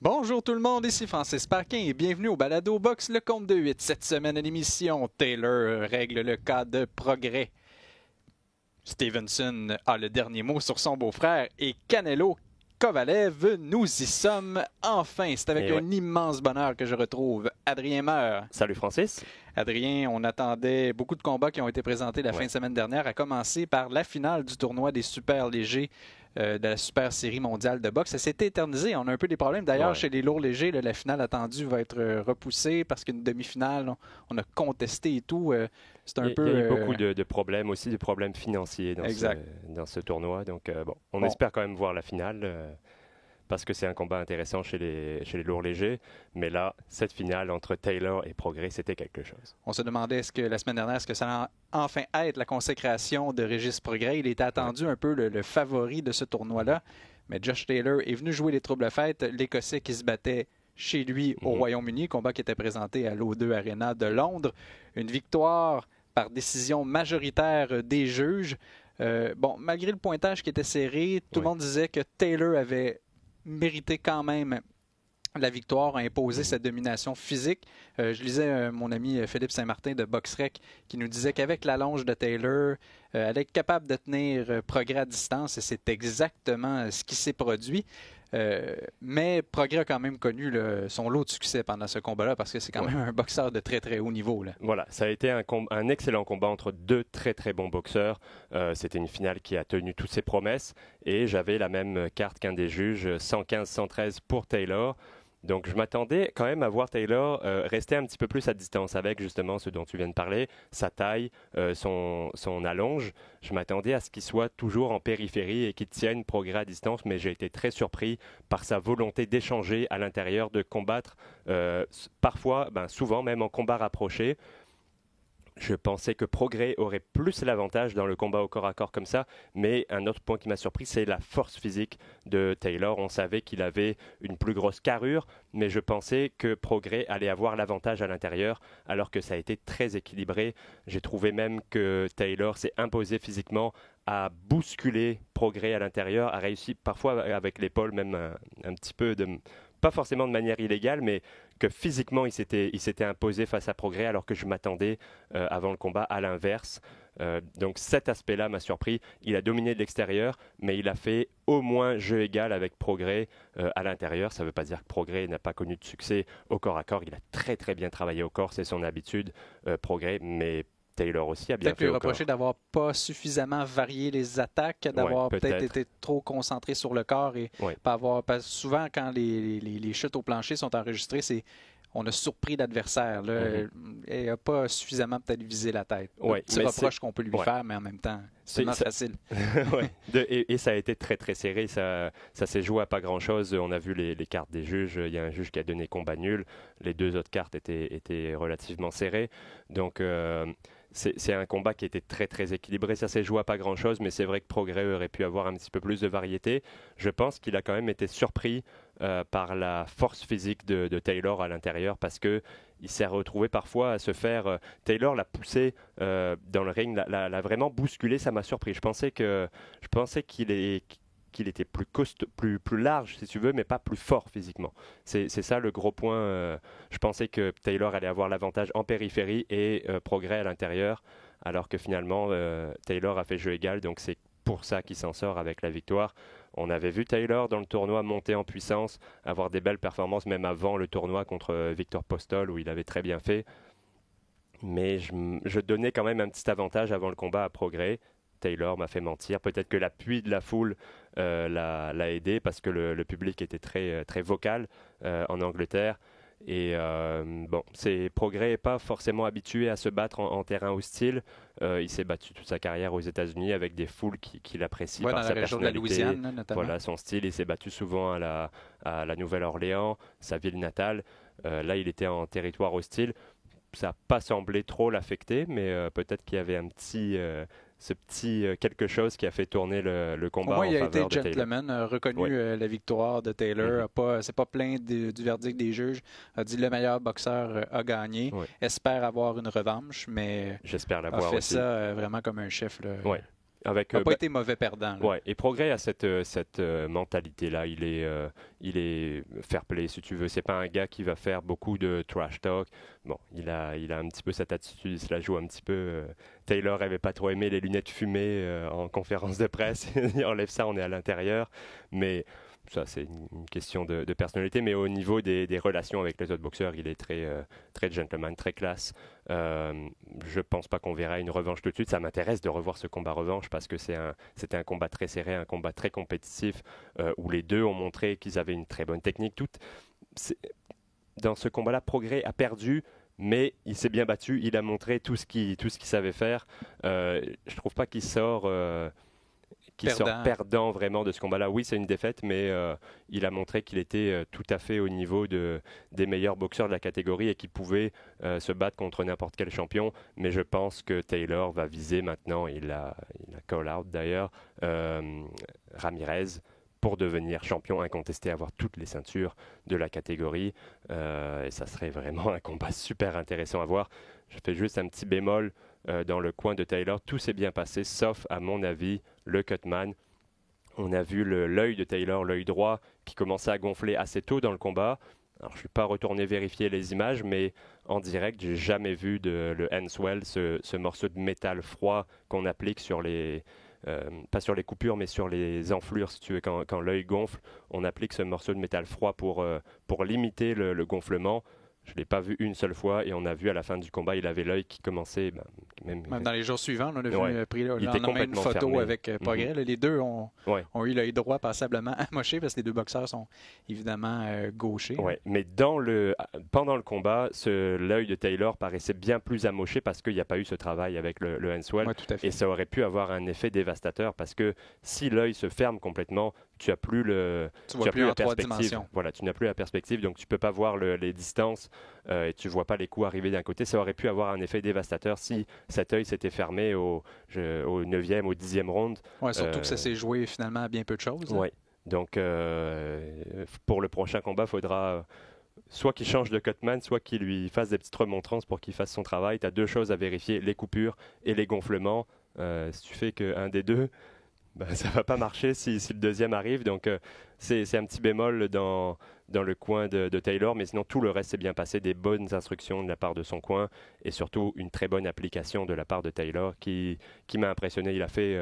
Bonjour tout le monde, ici Francis Parquin et bienvenue au Balado Box Le Compte de 8. Cette semaine à l'émission, Taylor règle le cas de Prograis. Stevenson a le dernier mot sur son beau-frère et Canelo Kovalev, nous y sommes enfin. C'est avec un immense bonheur que je retrouve Adrien Meur. Salut Francis. Adrien, on attendait beaucoup de combats qui ont été présentés la fin de semaine dernière, à commencer par la finale du tournoi des super légers de la super série mondiale de boxe. Ça s'est éternisé. On a un peu des problèmes. D'ailleurs, chez les lourds légers, la finale attendue va être repoussée parce qu'une demi-finale, on a contesté et tout. C'est un peu... Il y a eu beaucoup de problèmes aussi, de problèmes financiers dans ce tournoi. Donc, on espère quand même voir la finale. Parce que c'est un combat intéressant chez les lourds légers. Mais là, cette finale entre Taylor et Prograis, c'était quelque chose. On se demandait la semaine dernière, est-ce que ça allait enfin être la consécration de Régis Prograis? Il était attendu un peu le favori de ce tournoi-là. Mais Josh Taylor est venu jouer les troubles fêtes. L'Écossais qui se battait chez lui au Royaume-Uni, combat qui était présenté à l'O2 Arena de Londres. Une victoire par décision majoritaire des juges. Malgré le pointage qui était serré, tout le monde disait que Taylor avait mérité quand même la victoire, a imposé sa domination physique. Je lisais mon ami Philippe Saint-Martin de BoxRec qui nous disait qu'avec l'allonge de Taylor, elle est capable de tenir Prograis à distance et c'est exactement ce qui s'est produit. Mais Prograis a quand même connu son lot de succès pendant ce combat-là parce que c'est quand même un boxeur de très très haut niveau. Là. Voilà, ça a été un excellent combat entre deux très très bons boxeurs. C'était une finale qui a tenu toutes ses promesses et j'avais la même carte qu'un des juges, 115-113 pour Taylor. Donc je m'attendais quand même à voir Taylor rester un petit peu plus à distance avec justement ce dont tu viens de parler, sa taille, son allonge. Je m'attendais à ce qu'il soit toujours en périphérie et qu'il tienne Progrès à distance, mais j'ai été très surpris par sa volonté d'échanger à l'intérieur, de combattre, parfois, souvent même en combat rapproché. Je pensais que Prograis aurait plus l'avantage dans le combat au corps à corps comme ça, mais un autre point qui m'a surpris, c'est la force physique de Taylor. On savait qu'il avait une plus grosse carrure, mais je pensais que Prograis allait avoir l'avantage à l'intérieur, alors que ça a été très équilibré. J'ai trouvé même que Taylor s'est imposé physiquement, a bousculé Prograis à l'intérieur, a réussi parfois avec l'épaule même un petit peu pas forcément de manière illégale, mais que physiquement il s'était imposé face à Prograis, alors que je m'attendais avant le combat à l'inverse. Donc cet aspect-là m'a surpris. Il a dominé de l'extérieur, mais il a fait au moins jeu égal avec Prograis à l'intérieur. Ça ne veut pas dire que Prograis n'a pas connu de succès au corps à corps. Il a très très bien travaillé au corps, c'est son habitude, Prograis, mais Taylor aussi a bien fait au corps. Peut-être lui reprocher d'avoir pas suffisamment varié les attaques, d'avoir peut-être été trop concentré sur le corps et pas avoir... Parce que souvent, quand les chutes au plancher sont enregistrées, on a surpris l'adversaire. Il n'a pas suffisamment peut-être visé la tête. C'est reproche qu'on peut lui faire, mais en même temps, c'est facile. Et ça a été très très serré. Ça s'est joué à pas grand-chose. On a vu les cartes des juges. Il y a un juge qui a donné combat nul. Les deux autres cartes étaient relativement serrées. Donc... c'est un combat qui était très très équilibré, ça s'est joué à pas grand chose, mais c'est vrai que Prograis aurait pu avoir un petit peu plus de variété. Je pense qu'il a quand même été surpris par la force physique de Taylor à l'intérieur, parce que il s'est retrouvé parfois à se faire... Taylor l'a poussé dans le ring, l'a vraiment bousculé, ça m'a surpris. Je pensais qu'il était plus large, si tu veux, mais pas plus fort physiquement. C'est ça le gros point. Je pensais que Taylor allait avoir l'avantage en périphérie et Prograis à l'intérieur, alors que finalement, Taylor a fait jeu égal, donc c'est pour ça qu'il s'en sort avec la victoire. On avait vu Taylor dans le tournoi monter en puissance, avoir des belles performances, même avant le tournoi contre Victor Postol, où il avait très bien fait. Mais je donnais quand même un petit avantage avant le combat à Prograis. Taylor m'a fait mentir. Peut-être que l'appui de la foule l'a aidé, parce que le public était très, très vocal en Angleterre. Et Prograis n'est pas forcément habitué à se battre en terrain hostile. Il s'est battu toute sa carrière aux États-Unis avec des foules qui l'apprécient par sa personnalité. De la Louisiane, notamment. Voilà son style. Il s'est battu souvent à la Nouvelle-Orléans, sa ville natale. Là, il était en territoire hostile. Ça n'a pas semblé trop l'affecter, mais peut-être qu'il y avait ce petit quelque chose qui a fait tourner le combat en faveur de Taylor. Il a été gentleman, a reconnu la victoire de Taylor. C'est pas plein du verdict des juges. A dit le meilleur boxeur a gagné. Espère avoir une revanche, mais j'espère l'avoir a fait aussi. Ça vraiment comme un chef. Avec, Il n'a pas été mauvais perdant. Là. Ouais, et Progrès a cette mentalité-là. Il est fair play, si tu veux. C'est pas un gars qui va faire beaucoup de trash talk. Bon, il a un petit peu cette attitude, il se la joue un petit peu. Taylor n'avait pas trop aimé les lunettes fumées en conférence de presse. Il enlève ça, on est à l'intérieur. Mais ça, c'est une question de personnalité. Mais au niveau des relations avec les autres boxeurs, il est très gentleman, très classe. Je pense pas qu'on verra une revanche tout de suite. Ça m'intéresse de revoir ce combat revanche parce que c'était un combat très serré, un combat très compétitif où les deux ont montré qu'ils avaient une très bonne technique. Dans ce combat-là, Progrès a perdu, mais il s'est bien battu. Il a montré tout ce qu'il savait faire. Je trouve pas qu'il sort perdant vraiment de ce combat-là. Oui, c'est une défaite, mais il a montré qu'il était tout à fait au niveau des meilleurs boxeurs de la catégorie et qu'il pouvait se battre contre n'importe quel champion. Mais je pense que Taylor va viser maintenant, il a call out d'ailleurs, Ramirez pour devenir champion incontesté, avoir toutes les ceintures de la catégorie. Et ça serait vraiment un combat super intéressant à voir. Je fais juste un petit bémol. Dans le coin de Taylor, tout s'est bien passé, sauf, à mon avis, le cutman. On a vu l'œil de Taylor, l'œil droit, qui commençait à gonfler assez tôt dans le combat. Alors, je ne suis pas retourné vérifier les images, mais en direct, j'ai jamais vu le handswell, ce morceau de métal froid qu'on applique sur les... pas sur les coupures, mais sur les enflures, si tu veux, quand l'œil gonfle, on applique ce morceau de métal froid pour limiter le gonflement. Je ne l'ai pas vu une seule fois et on a vu à la fin du combat, il avait l'œil qui commençait. Même dans les jours suivants, on a vu pris il était complètement une photo fermé. avec Progrès. Les deux ont eu l'œil droit passablement amoché parce que les deux boxeurs sont évidemment gauchers. Ouais, mais pendant le combat, l'œil de Taylor paraissait bien plus amoché parce qu'il n'y a pas eu ce travail avec le handswell. Ouais, tout à fait. Et ça aurait pu avoir un effet dévastateur parce que si l'œil se ferme complètement, tu n'as plus la perspective. Voilà, tu n'as plus la perspective, donc tu ne peux pas voir les distances et tu ne vois pas les coups arriver d'un côté. Ça aurait pu avoir un effet dévastateur si cet œil s'était fermé au 9e, au 10e round. Ouais, surtout que ça s'est joué finalement à bien peu de choses. Oui, donc pour le prochain combat, il faudra soit qu'il change de cutman, soit qu'il lui fasse des petites remontrances pour qu'il fasse son travail. Tu as deux choses à vérifier, les coupures et les gonflements. Si tu fais qu'un des deux, ça ne va pas marcher si le deuxième arrive. Donc, c'est un petit bémol dans le coin de Taylor. Mais sinon, tout le reste s'est bien passé. Des bonnes instructions de la part de son coin. Et surtout, une très bonne application de la part de Taylor qui m'a impressionné. Il a fait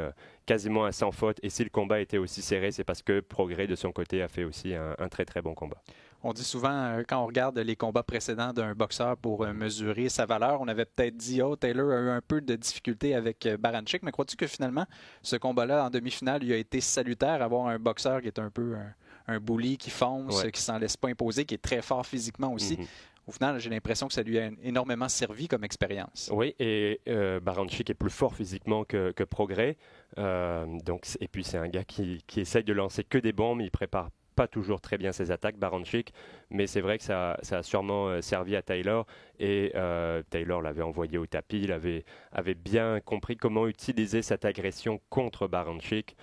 quasiment un sans faute. Et si le combat était aussi serré, c'est parce que Progrès, de son côté, a fait aussi un très, très bon combat. On dit souvent, quand on regarde les combats précédents d'un boxeur pour mesurer sa valeur, on avait peut-être dit « Taylor a eu un peu de difficulté avec Baranchyk », mais crois-tu que finalement, ce combat-là, en demi-finale, il a été salutaire, avoir un boxeur qui est un peu un bully, qui fonce, qui s'en laisse pas imposer, qui est très fort physiquement aussi. Au final, j'ai l'impression que ça lui a énormément servi comme expérience. Oui, et Baranchyk est plus fort physiquement que Progrès. Et puis, c'est un gars qui essaye de lancer que des bombes, il prépare pas toujours très bien ses attaques, Baranchyk, mais c'est vrai que ça a sûrement servi à Taylor et Taylor l'avait envoyé au tapis, il avait bien compris comment utiliser cette agression contre Baranchyk.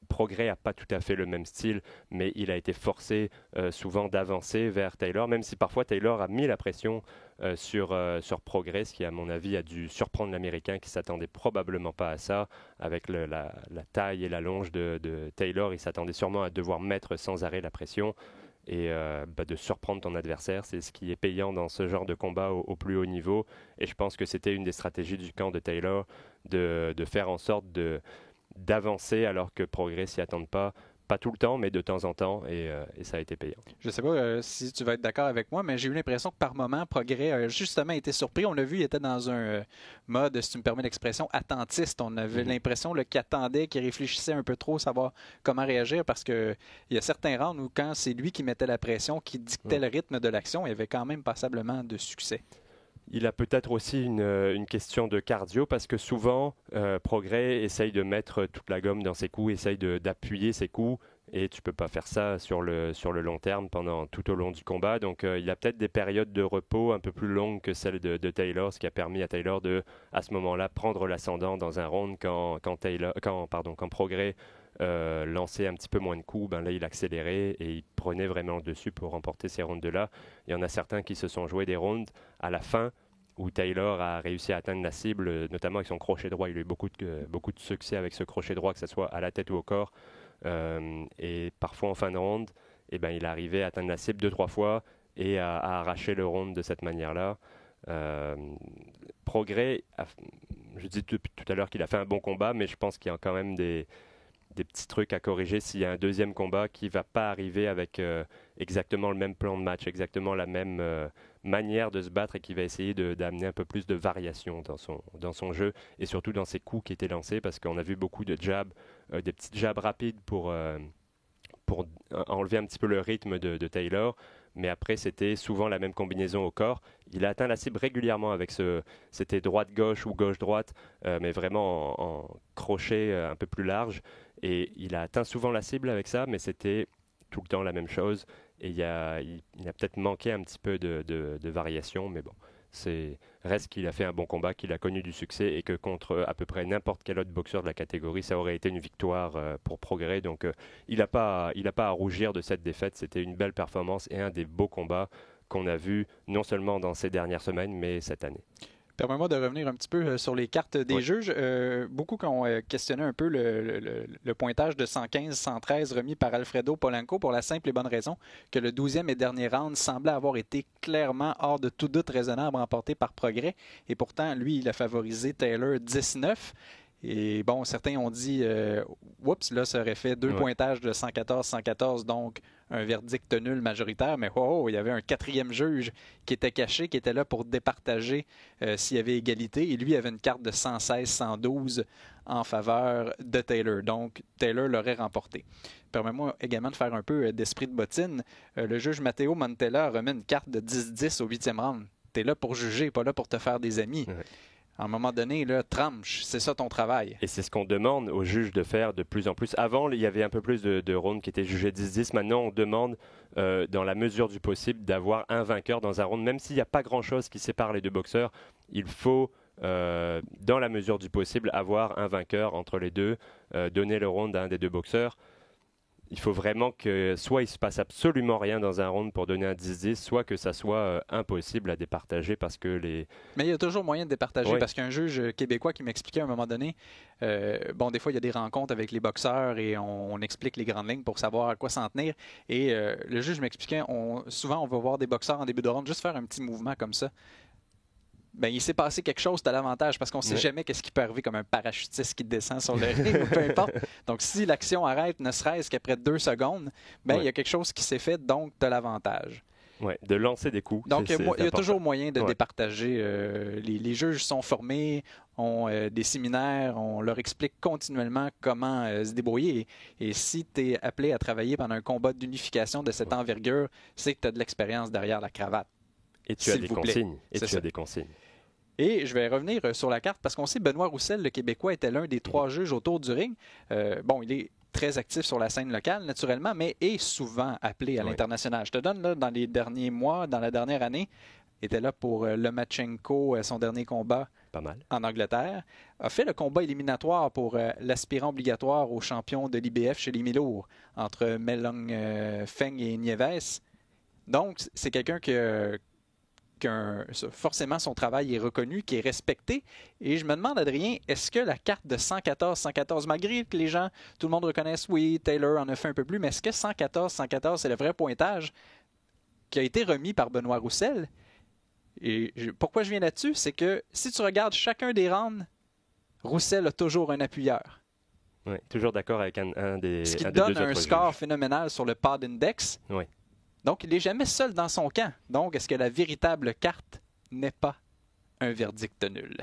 Progrès n'a pas tout à fait le même style, mais il a été forcé souvent d'avancer vers Taylor, même si parfois Taylor a mis la pression sur Progrès, ce qui à mon avis a dû surprendre l'Américain qui s'attendait probablement pas à ça. Avec la taille et la longe de Taylor, il s'attendait sûrement à devoir mettre sans arrêt la pression et de surprendre ton adversaire. C'est ce qui est payant dans ce genre de combat au plus haut niveau, et je pense que c'était une des stratégies du camp de Taylor de faire en sorte d'avancer alors que Progrès s'y attendent pas tout le temps, mais de temps en temps, et ça a été payant. Je ne sais pas si tu vas être d'accord avec moi, mais j'ai eu l'impression que par moment, Progrès a justement été surpris. On l'a vu, il était dans un mode, si tu me permets l'expression, attentiste. On avait l'impression qu'il attendait, qu'il réfléchissait un peu trop, savoir comment réagir, parce qu'il y a certains rounds où quand c'est lui qui mettait la pression, qui dictait le rythme de l'action, il y avait quand même passablement de succès. Il a peut-être aussi une question de cardio parce que souvent, Progrès essaye de mettre toute la gomme dans ses coups, essaye d'appuyer ses coups et tu ne peux pas faire ça sur le long terme tout au long du combat. Donc il a peut-être des périodes de repos un peu plus longues que celles de Taylor, ce qui a permis à Taylor à ce moment-là, prendre l'ascendant dans un round quand Progrès lançait un petit peu moins de coups, là il accélérait et il prenait vraiment le dessus pour remporter ces rounds-là. Il y en a certains qui se sont joués des rounds à la fin où Taylor a réussi à atteindre la cible, notamment avec son crochet droit. Il a eu beaucoup de succès avec ce crochet droit, que ce soit à la tête ou au corps. Et parfois en fin de ronde, eh ben, il arrivait à atteindre la cible 2-3 fois et à arracher le round de cette manière-là. Progrès, je dis tout à l'heure qu'il a fait un bon combat, mais je pense qu'il y a quand même des petits trucs à corriger s'il y a un deuxième combat qui ne va pas arriver avec exactement le même plan de match, exactement la même manière de se battre et qui va essayer d'amener un peu plus de variation dans son jeu et surtout dans ses coups qui étaient lancés, parce qu'on a vu beaucoup de jabs, des petites jabs rapides pour enlever un petit peu le rythme de Taylor. Mais après, c'était souvent la même combinaison au corps. Il a atteint la cible régulièrement avec c'était droite-gauche ou gauche-droite, mais vraiment en crochet un peu plus large. Et il a atteint souvent la cible avec ça, mais c'était tout le temps la même chose. Et il a peut-être manqué un petit peu de variation, mais bon. Reste qu'il a fait un bon combat, qu'il a connu du succès et que contre à peu près n'importe quel autre boxeur de la catégorie, ça aurait été une victoire pour Progrès. Donc il n'a pas à rougir de cette défaite. C'était une belle performance et un des beaux combats qu'on a vu non seulement dans ces dernières semaines, mais cette année. Permets-moi de revenir un petit peu sur les cartes des juges. Beaucoup qui ont questionné un peu le pointage de 115-113 remis par Alfredo Polanco pour la simple et bonne raison que le 12e et dernier round semblait avoir été clairement hors de tout doute raisonnable, remporté par Progrès. Et pourtant, lui, il a favorisé Taylor 19. Et bon, certains ont dit, oups, là, ça aurait fait deux pointages de 114-114, donc un verdict nul majoritaire. Mais il y avait un quatrième juge qui était caché, qui était là pour départager s'il y avait égalité. Et lui avait une carte de 116-112 en faveur de Taylor. Donc, Taylor l'aurait remporté. Permets-moi également de faire un peu d'esprit de bottine. Le juge Matteo Montella remet une carte de 10-10 au 8e round. Tu es là pour juger, pas là pour te faire des amis. À un moment donné, là, tranche, c'est ça ton travail. Et c'est ce qu'on demande aux juges de faire de plus en plus. Avant, il y avait un peu plus de rounds qui étaient jugés 10-10. Maintenant, on demande, dans la mesure du possible, d'avoir un vainqueur dans un round. Même s'il n'y a pas grand-chose qui sépare les deux boxeurs, il faut, dans la mesure du possible, avoir un vainqueur entre les deux, donner le round à un des deux boxeurs. Il faut vraiment que soit il se passe absolument rien dans un round pour donner un 10-10, soit que ça soit impossible à départager parce que les... Mais il y a toujours moyen de départager parce qu'un juge québécois qui m'expliquait à un moment donné, bon, des fois il y a des rencontres avec les boxeurs et on explique les grandes lignes pour savoir à quoi s'en tenir. Et le juge m'expliquait, souvent on va voir des boxeurs en début de round juste faire un petit mouvement comme ça. Ben, il s'est passé quelque chose, tu as l'avantage, parce qu'on ne sait jamais qu'est-ce qui peut arriver comme un parachutiste qui descend sur le ring, ou peu importe. Donc, si l'action arrête, ne serait-ce qu'après 2 secondes, ben, il y a quelque chose qui s'est fait, donc tu as l'avantage. Oui, de lancer des coups. Donc, il y a toujours moyen de départager. Les juges sont formés, ont des séminaires, on leur explique continuellement comment se débrouiller. Et si tu es appelé à travailler pendant un combat d'unification de cette envergure, c'est que tu as de l'expérience derrière la cravate. Et tu as des consignes. Et je vais revenir sur la carte parce qu'on sait que Benoît Roussel, le Québécois, était l'un des 3 juges autour du ring. Bon, il est très actif sur la scène locale, naturellement, mais est souvent appelé à l'international. Je te donne, là, dans les derniers mois, dans la dernière année, il était là pour Lomachenko, son dernier combat en Angleterre. A fait le combat éliminatoire pour l'aspirant obligatoire au champion de l'IBF chez les mi-lourds entre Melong Feng et Nieves. Donc, c'est quelqu'un forcément son travail est reconnu, qui est respecté. Et je me demande, Adrien, est-ce que la carte de 114-114, malgré que les gens, tout le monde reconnaisse, oui, Taylor en a fait un peu plus, mais est-ce que 114-114, c'est le vrai pointage qui a été remis par Benoît Roussel? Et pourquoi je viens là-dessus? C'est que si tu regardes chacun des rounds, Roussel a toujours un appuyeur. Oui, toujours d'accord avec un des Ce qui un donne des deux un autres score juges. phénoménal sur le pod index. Oui. Donc, il n'est jamais seul dans son camp. Donc, est-ce que la véritable carte n'est pas un verdict nul?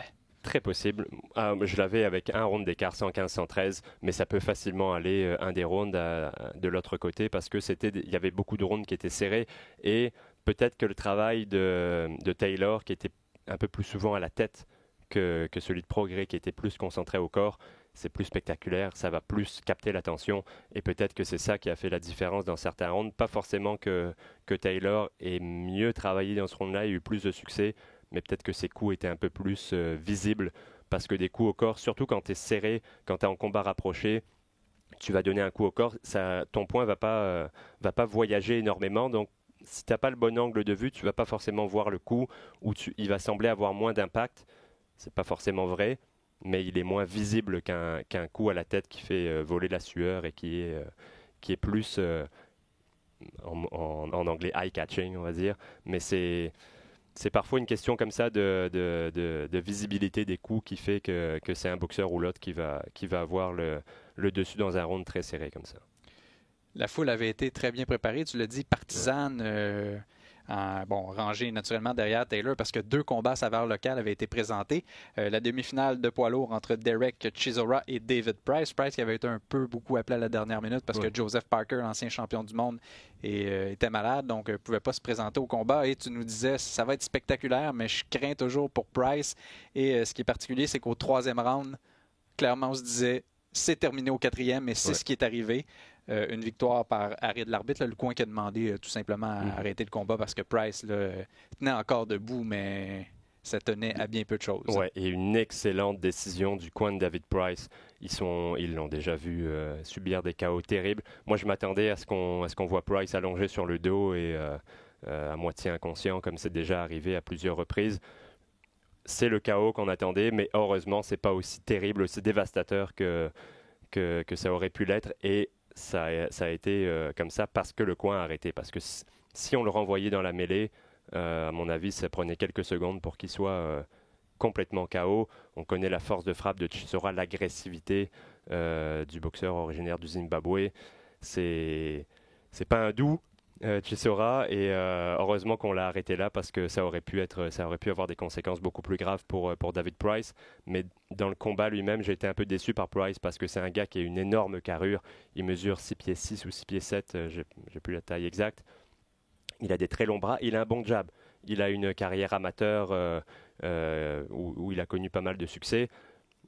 Très possible. Je l'avais avec un round d'écart 115-113, mais ça peut facilement aller un des rounds de l'autre côté parce que il y avait beaucoup de rounds qui étaient serrés et peut-être que le travail de Taylor, qui était un peu plus souvent à la tête que celui de Progrès, qui était plus concentré au corps, c'est plus spectaculaire, ça va plus capter l'attention et peut-être que c'est ça qui a fait la différence dans certains rounds. Pas forcément que Taylor ait mieux travaillé dans ce round-là et eu plus de succès, mais peut-être que ses coups étaient un peu plus visibles parce que des coups au corps, surtout quand tu es serré, quand tu es en combat rapproché, tu vas donner un coup au corps, ton poing va pas voyager énormément, donc si tu n'as pas le bon angle de vue, tu ne vas pas forcément voir le coup, ou il va sembler avoir moins d'impact. Ce n'est pas forcément vrai, mais il est moins visible qu'un coup à la tête qui fait voler la sueur et qui est plus, en anglais, eye-catching, on va dire. Mais c'est parfois une question comme ça de visibilité des coups qui fait que c'est un boxeur ou l'autre qui va avoir le dessus dans un round très serré comme ça. La foule avait été très bien préparée, tu l'as dit, partisane, rangée naturellement derrière Taylor parce que 2 combats à saveur locale avaient été présentés. La demi-finale de poids lourd entre Derek Chisora et David Price. Price qui avait été beaucoup appelé à la dernière minute parce que Joseph Parker, l'ancien champion du monde, était malade, donc ne pouvait pas se présenter au combat. Et tu nous disais, ça va être spectaculaire, mais je crains toujours pour Price. Et ce qui est particulier, c'est qu'au 3e round, clairement, on se disait, c'est terminé au 4e, et c'est ce qui est arrivé. Une victoire par arrêt de l'arbitre. Le coin qui a demandé tout simplement à arrêter le combat parce que Price tenait encore debout, mais ça tenait à bien peu de choses. Ouais, et une excellente décision du coin de David Price. Ils l'ont déjà vu subir des KO terribles. Moi, je m'attendais à ce qu'on voit Price allongé sur le dos et à moitié inconscient, comme c'est déjà arrivé à plusieurs reprises. C'est le KO qu'on attendait, mais heureusement, c'est pas aussi terrible, aussi dévastateur que ça aurait pu l'être. Et ça a été comme ça parce que le coin a arrêté. Parce que si on le renvoyait dans la mêlée, à mon avis, ça prenait quelques secondes pour qu'il soit complètement KO. On connaît la force de frappe de Chisora, l'agressivité du boxeur originaire du Zimbabwe. C'est pas un doux, Chisora, et heureusement qu'on l'a arrêté là parce que ça aurait pu avoir des conséquences beaucoup plus graves pour David Price. Mais dans le combat lui-même, j'ai été un peu déçu par Price parce que c'est un gars qui a une énorme carrure. Il mesure 6 pieds 6 ou 6 pieds 7, j'ai plus la taille exacte. Il a des très longs bras, il a un bon jab. Il a une carrière amateur où il a connu pas mal de succès.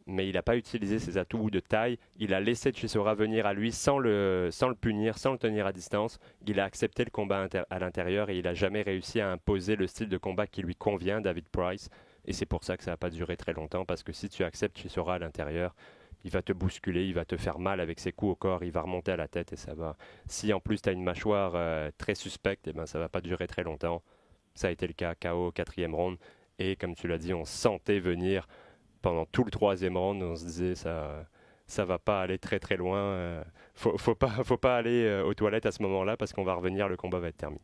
Mais il n'a pas utilisé ses atouts de taille. Il a laissé Chisora venir à lui sans le punir, sans le tenir à distance. Il a accepté le combat à l'intérieur et il n'a jamais réussi à imposer le style de combat qui lui convient, David Price. Et c'est pour ça que ça n'a pas duré très longtemps, parce que si tu acceptes Chisora à l'intérieur, il va te bousculer, il va te faire mal avec ses coups au corps, il va remonter à la tête et ça va. Si en plus tu as une mâchoire très suspecte, eh ben, ça ne va pas durer très longtemps. Ça a été le cas, KO au 4e round. Et comme tu l'as dit, on sentait venir. Pendant tout le 3e round, on se disait ça va pas aller très très loin. Faut pas aller aux toilettes à ce moment-là parce qu'on va revenir, le combat va être terminé.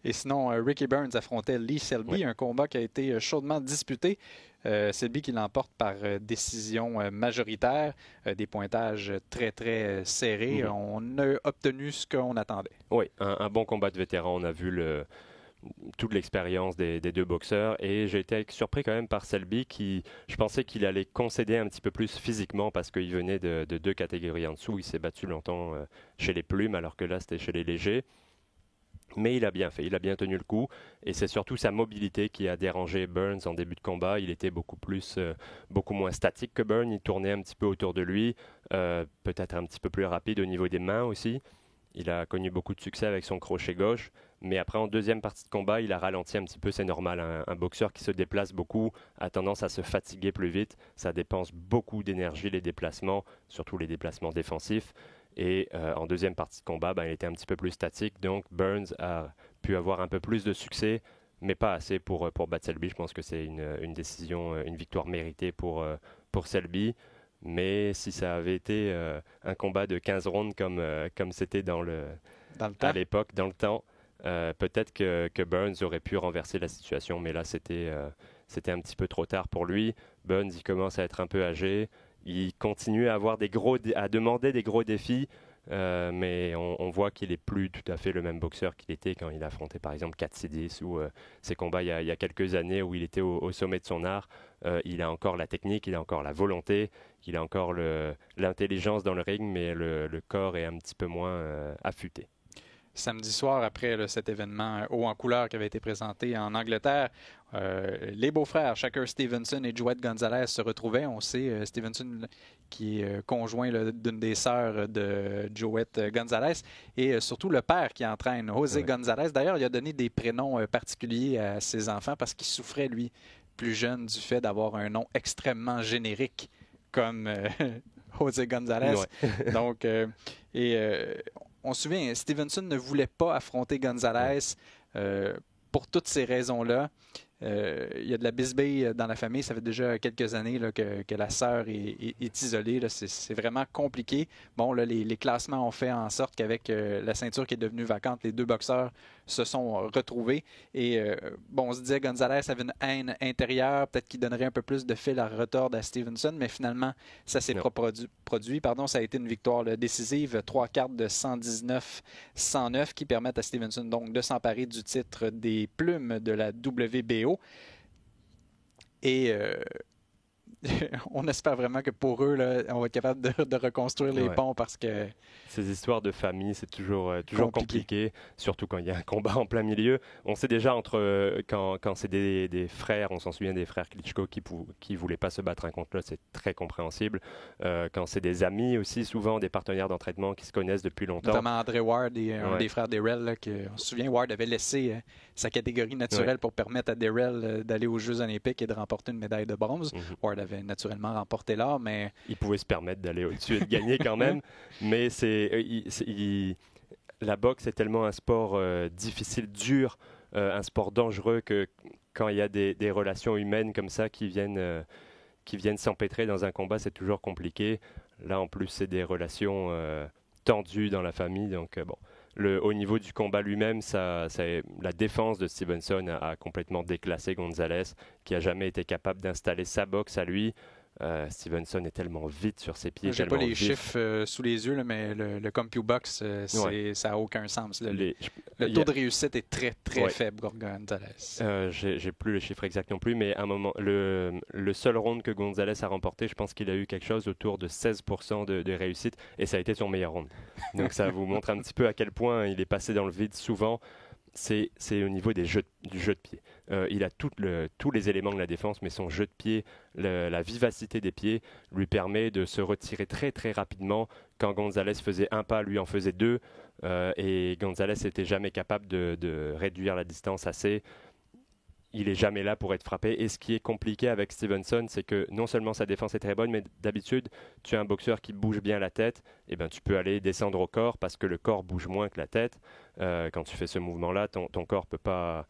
Et sinon, Ricky Burns affrontait Lee Selby, un combat qui a été chaudement disputé. Selby qui l'emporte par décision majoritaire, des pointages très très serrés. On a obtenu ce qu'on attendait. Oui, un bon combat de vétéran. On a vu toute l'expérience des 2 boxeurs et j'ai été surpris quand même par Selby qui, je pensais qu'il allait concéder un petit peu plus physiquement parce qu'il venait de 2 catégories en dessous. Il s'est battu longtemps chez les plumes alors que là c'était chez les légers. Mais il a bien fait, il a bien tenu le coup et c'est surtout sa mobilité qui a dérangé Burns en début de combat. Il était beaucoup moins statique que Burns, il tournait un petit peu autour de lui, peut-être un petit peu plus rapide au niveau des mains aussi. Il a connu beaucoup de succès avec son crochet gauche, mais après en 2e partie de combat, il a ralenti un petit peu, c'est normal. Un boxeur qui se déplace beaucoup a tendance à se fatiguer plus vite, ça dépense beaucoup d'énergie les déplacements, surtout les déplacements défensifs. Et en 2e partie de combat, il était un petit peu plus statique, donc Burns a pu avoir un peu plus de succès, mais pas assez pour battre Selby. Je pense que c'est une décision, une victoire méritée pour Selby. Mais si ça avait été un combat de 15 rounds comme c'était à l'époque, dans le temps, peut-être que Burns aurait pu renverser la situation. Mais là, c'était un petit peu trop tard pour lui. Burns, il commence à être un peu âgé. Il continue à demander des gros défis. Mais on voit qu'il n'est plus tout à fait le même boxeur qu'il était quand il affrontait par exemple Katsidis ou ses combats il y a quelques années où il était au sommet de son art. Il a encore la technique, il a encore la volonté, il a encore l'intelligence dans le ring, mais le corps est un petit peu moins affûté. Samedi soir, après cet événement haut en couleur qui avait été présenté en Angleterre, les beaux-frères Shakur Stevenson et Joet Gonzalez se retrouvaient. On sait, Stevenson qui est conjoint d'une des sœurs de Joet Gonzalez et surtout le père qui entraîne, José Gonzalez. D'ailleurs, il a donné des prénoms particuliers à ses enfants parce qu'il souffrait, lui, plus jeune, du fait d'avoir un nom extrêmement générique comme José Gonzalez. Ouais. Donc, on se souvient, Stevenson ne voulait pas affronter Gonzalez Pour toutes ces raisons-là, il y a de la bisbille dans la famille. Ça fait déjà quelques années là, que la sœur est isolée. C'est vraiment compliqué. Bon, là, les classements ont fait en sorte qu'avec la ceinture qui est devenue vacante, les deux boxeurs se sont retrouvés. Et bon, on se disait Gonzalez avait une haine intérieure, peut-être qu'il donnerait un peu plus de fil à retordre à Stevenson, mais finalement, ça s'est pas produit. Pardon, ça a été une victoire là, décisive, 3 cartes de 119-109 qui permettent à Stevenson donc de s'emparer du titre des plumes de la WBO. Et on espère vraiment que pour eux, là, on va être capable de reconstruire les ponts parce que... Ces histoires de famille, c'est toujours compliqué, surtout quand il y a un combat en plein milieu. On sait déjà quand c'est des frères, on s'en souvient des frères Klitschko qui voulaient pas se battre un contre l'autre, c'est très compréhensible. Quand c'est des amis aussi, souvent des partenaires d'entraînement qui se connaissent depuis longtemps. Notamment André Ward et un des frères Derrell, on se souvient, Ward avait laissé sa catégorie naturelle pour permettre à Derrell d'aller aux Jeux olympiques et de remporter une médaille de bronze. Ward avait naturellement remporté l'or, mais... Il pouvait se permettre d'aller au-dessus et de gagner quand même, mais la boxe est tellement un sport difficile, dur, un sport dangereux que quand il y a des relations humaines comme ça qui viennent s'empêtrer dans un combat, c'est toujours compliqué. Là, en plus, c'est des relations tendues dans la famille, donc bon. Au niveau du combat lui-même, la défense de Stevenson a complètement déclassé Gonzalez, qui n'a jamais été capable d'installer sa boxe à lui. Stevenson est tellement vite sur ses pieds. J'ai pas les chiffres sous les yeux, là, mais le CompuBox, ça n'a aucun sens. Là. Le taux de réussite est très, très faible pour Gonzalez. J'ai plus les chiffres exacts non plus, mais à un moment, le seul round que Gonzalez a remporté, je pense qu'il a eu quelque chose autour de 16% de réussite, et ça a été son meilleur round. Donc ça vous montre un petit peu à quel point il est passé dans le vide souvent. C'est au niveau du jeu de pied. Il a tous les éléments de la défense, mais son jeu de pied, la vivacité des pieds lui permet de se retirer très très rapidement. Quand Gonzalez faisait un pas, lui en faisait deux, et Gonzalez n'était jamais capable de réduire la distance assez. Il est jamais là pour être frappé. Et ce qui est compliqué avec Stevenson, c'est que non seulement sa défense est très bonne, mais d'habitude, tu as un boxeur qui bouge bien la tête, et ben tu peux aller descendre au corps parce que le corps bouge moins que la tête. Quand tu fais ce mouvement-là, ton corps peut pas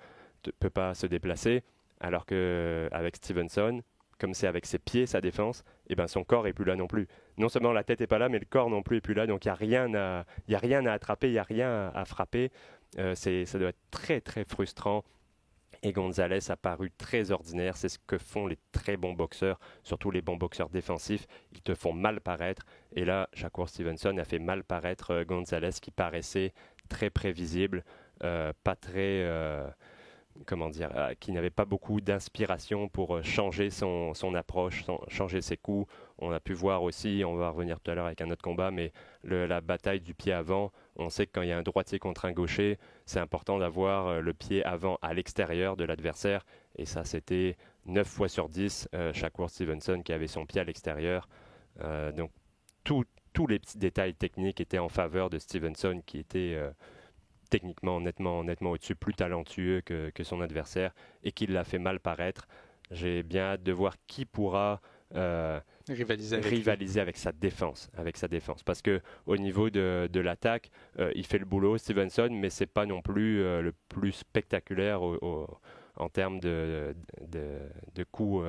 se déplacer. Alors qu'avec Stevenson, comme c'est avec ses pieds, sa défense, et ben son corps est plus là non plus. Non seulement la tête est pas là, mais le corps non plus est plus là. Donc il y a rien à attraper, il y a rien à frapper. Ça doit être très très frustrant. Et Gonzalez a paru très ordinaire. C'est ce que font les très bons boxeurs, surtout les bons boxeurs défensifs. Ils te font mal paraître. Et là, Shakur Stevenson a fait mal paraître Gonzalez, qui paraissait très prévisible, pas très... qui n'avait pas beaucoup d'inspiration pour changer son approche, changer ses coups. On a pu voir aussi, on va revenir tout à l'heure avec un autre combat, mais la bataille du pied avant, on sait que quand il y a un droitier contre un gaucher, c'est important d'avoir le pied avant à l'extérieur de l'adversaire. Et ça, c'était 9 fois sur 10, Shakur Stevenson qui avait son pied à l'extérieur. Donc, tous les petits détails techniques étaient en faveur de Stevenson, qui était... techniquement nettement au-dessus, plus talentueux que son adversaire, et qui l'a fait mal paraître. J'ai bien hâte de voir qui pourra rivaliser avec sa défense, parce que au niveau de l'attaque, il fait le boulot, Stevenson, mais c'est pas non plus le plus spectaculaire en termes de coups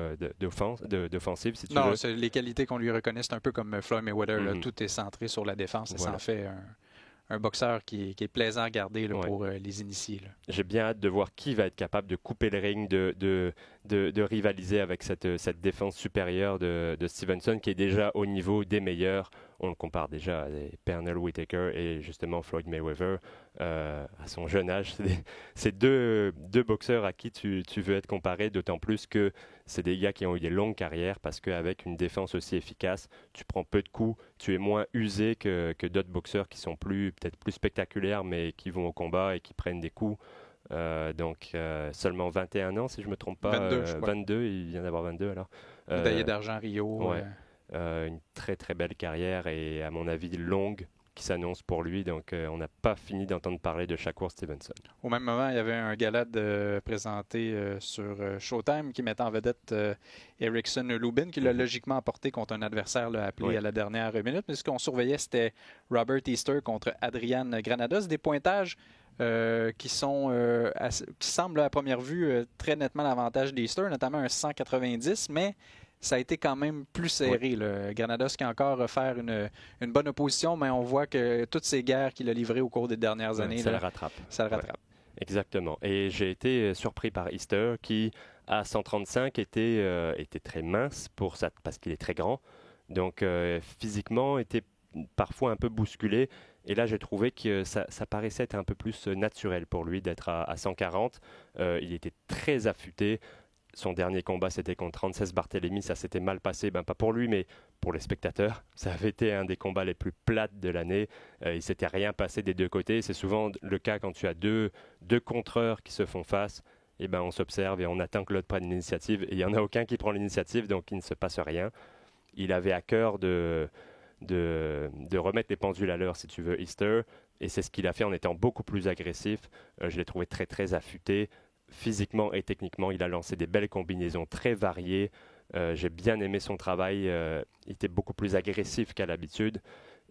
d'offensive, si tu veux. Non, les qualités qu'on lui reconnaît, c'est un peu comme Floyd Mayweather, là, tout est centré sur la défense, et ça en fait un boxeur qui est plaisant à regarder là, pour les initiés. Là. J'ai bien hâte de voir qui va être capable de couper le ring, de rivaliser avec cette défense supérieure de Stevenson, qui est déjà au niveau des meilleurs. On le compare déjà à Pernell Whitaker et justement Floyd Mayweather à son jeune âge. C'est deux boxeurs à qui tu veux être comparé, d'autant plus que c'est des gars qui ont eu des longues carrières, parce qu'avec une défense aussi efficace, tu prends peu de coups, tu es moins usé que d'autres boxeurs qui sont peut-être plus spectaculaires, mais qui vont au combat et qui prennent des coups. Donc seulement 21 ans, si je ne me trompe pas. 22, il vient d'avoir 22 alors. Médaillé d'argent Rio. Une très très belle carrière, et à mon avis longue, qui s'annonce pour lui. Donc, on n'a pas fini d'entendre parler de Shakur Stevenson. Au même moment, il y avait un gala présenté sur Showtime qui mettait en vedette Erickson Lubin, qui l'a logiquement emporté contre un adversaire appelé à la dernière minute. Mais ce qu'on surveillait, c'était Robert Easter contre Adrian Granados. Des pointages qui semblent à première vue très nettement l'avantage d'Easter, notamment un 190, mais ça a été quand même plus serré. Oui. Granados qui a encore offert une bonne opposition, mais on voit que toutes ces guerres qu'il a livrées au cours des dernières années, ça le rattrape. Ça le rattrape. Ouais. Exactement. Et j'ai été surpris par Easter qui, à 135, était très mince parce qu'il est très grand. Donc physiquement, était parfois un peu bousculé. Et là, j'ai trouvé que ça paraissait être un peu plus naturel pour lui d'être à 140. Il était très affûté. Son dernier combat, c'était contre Frances Barthélemy. Ça s'était mal passé, pas pour lui, mais pour les spectateurs. Ça avait été un des combats les plus plates de l'année. Il ne s'était rien passé des deux côtés. C'est souvent le cas quand tu as deux contreurs qui se font face. Et on s'observe et on attend que l'autre prenne l'initiative. Et il n'y en a aucun qui prend l'initiative, donc il ne se passe rien. Il avait à cœur de remettre les pendules à l'heure, si tu veux, Easter. Et c'est ce qu'il a fait en étant beaucoup plus agressif. Je l'ai trouvé très, très affûté. Physiquement et techniquement, il a lancé des belles combinaisons très variées. J'ai bien aimé son travail. Il était beaucoup plus agressif qu'à l'habitude.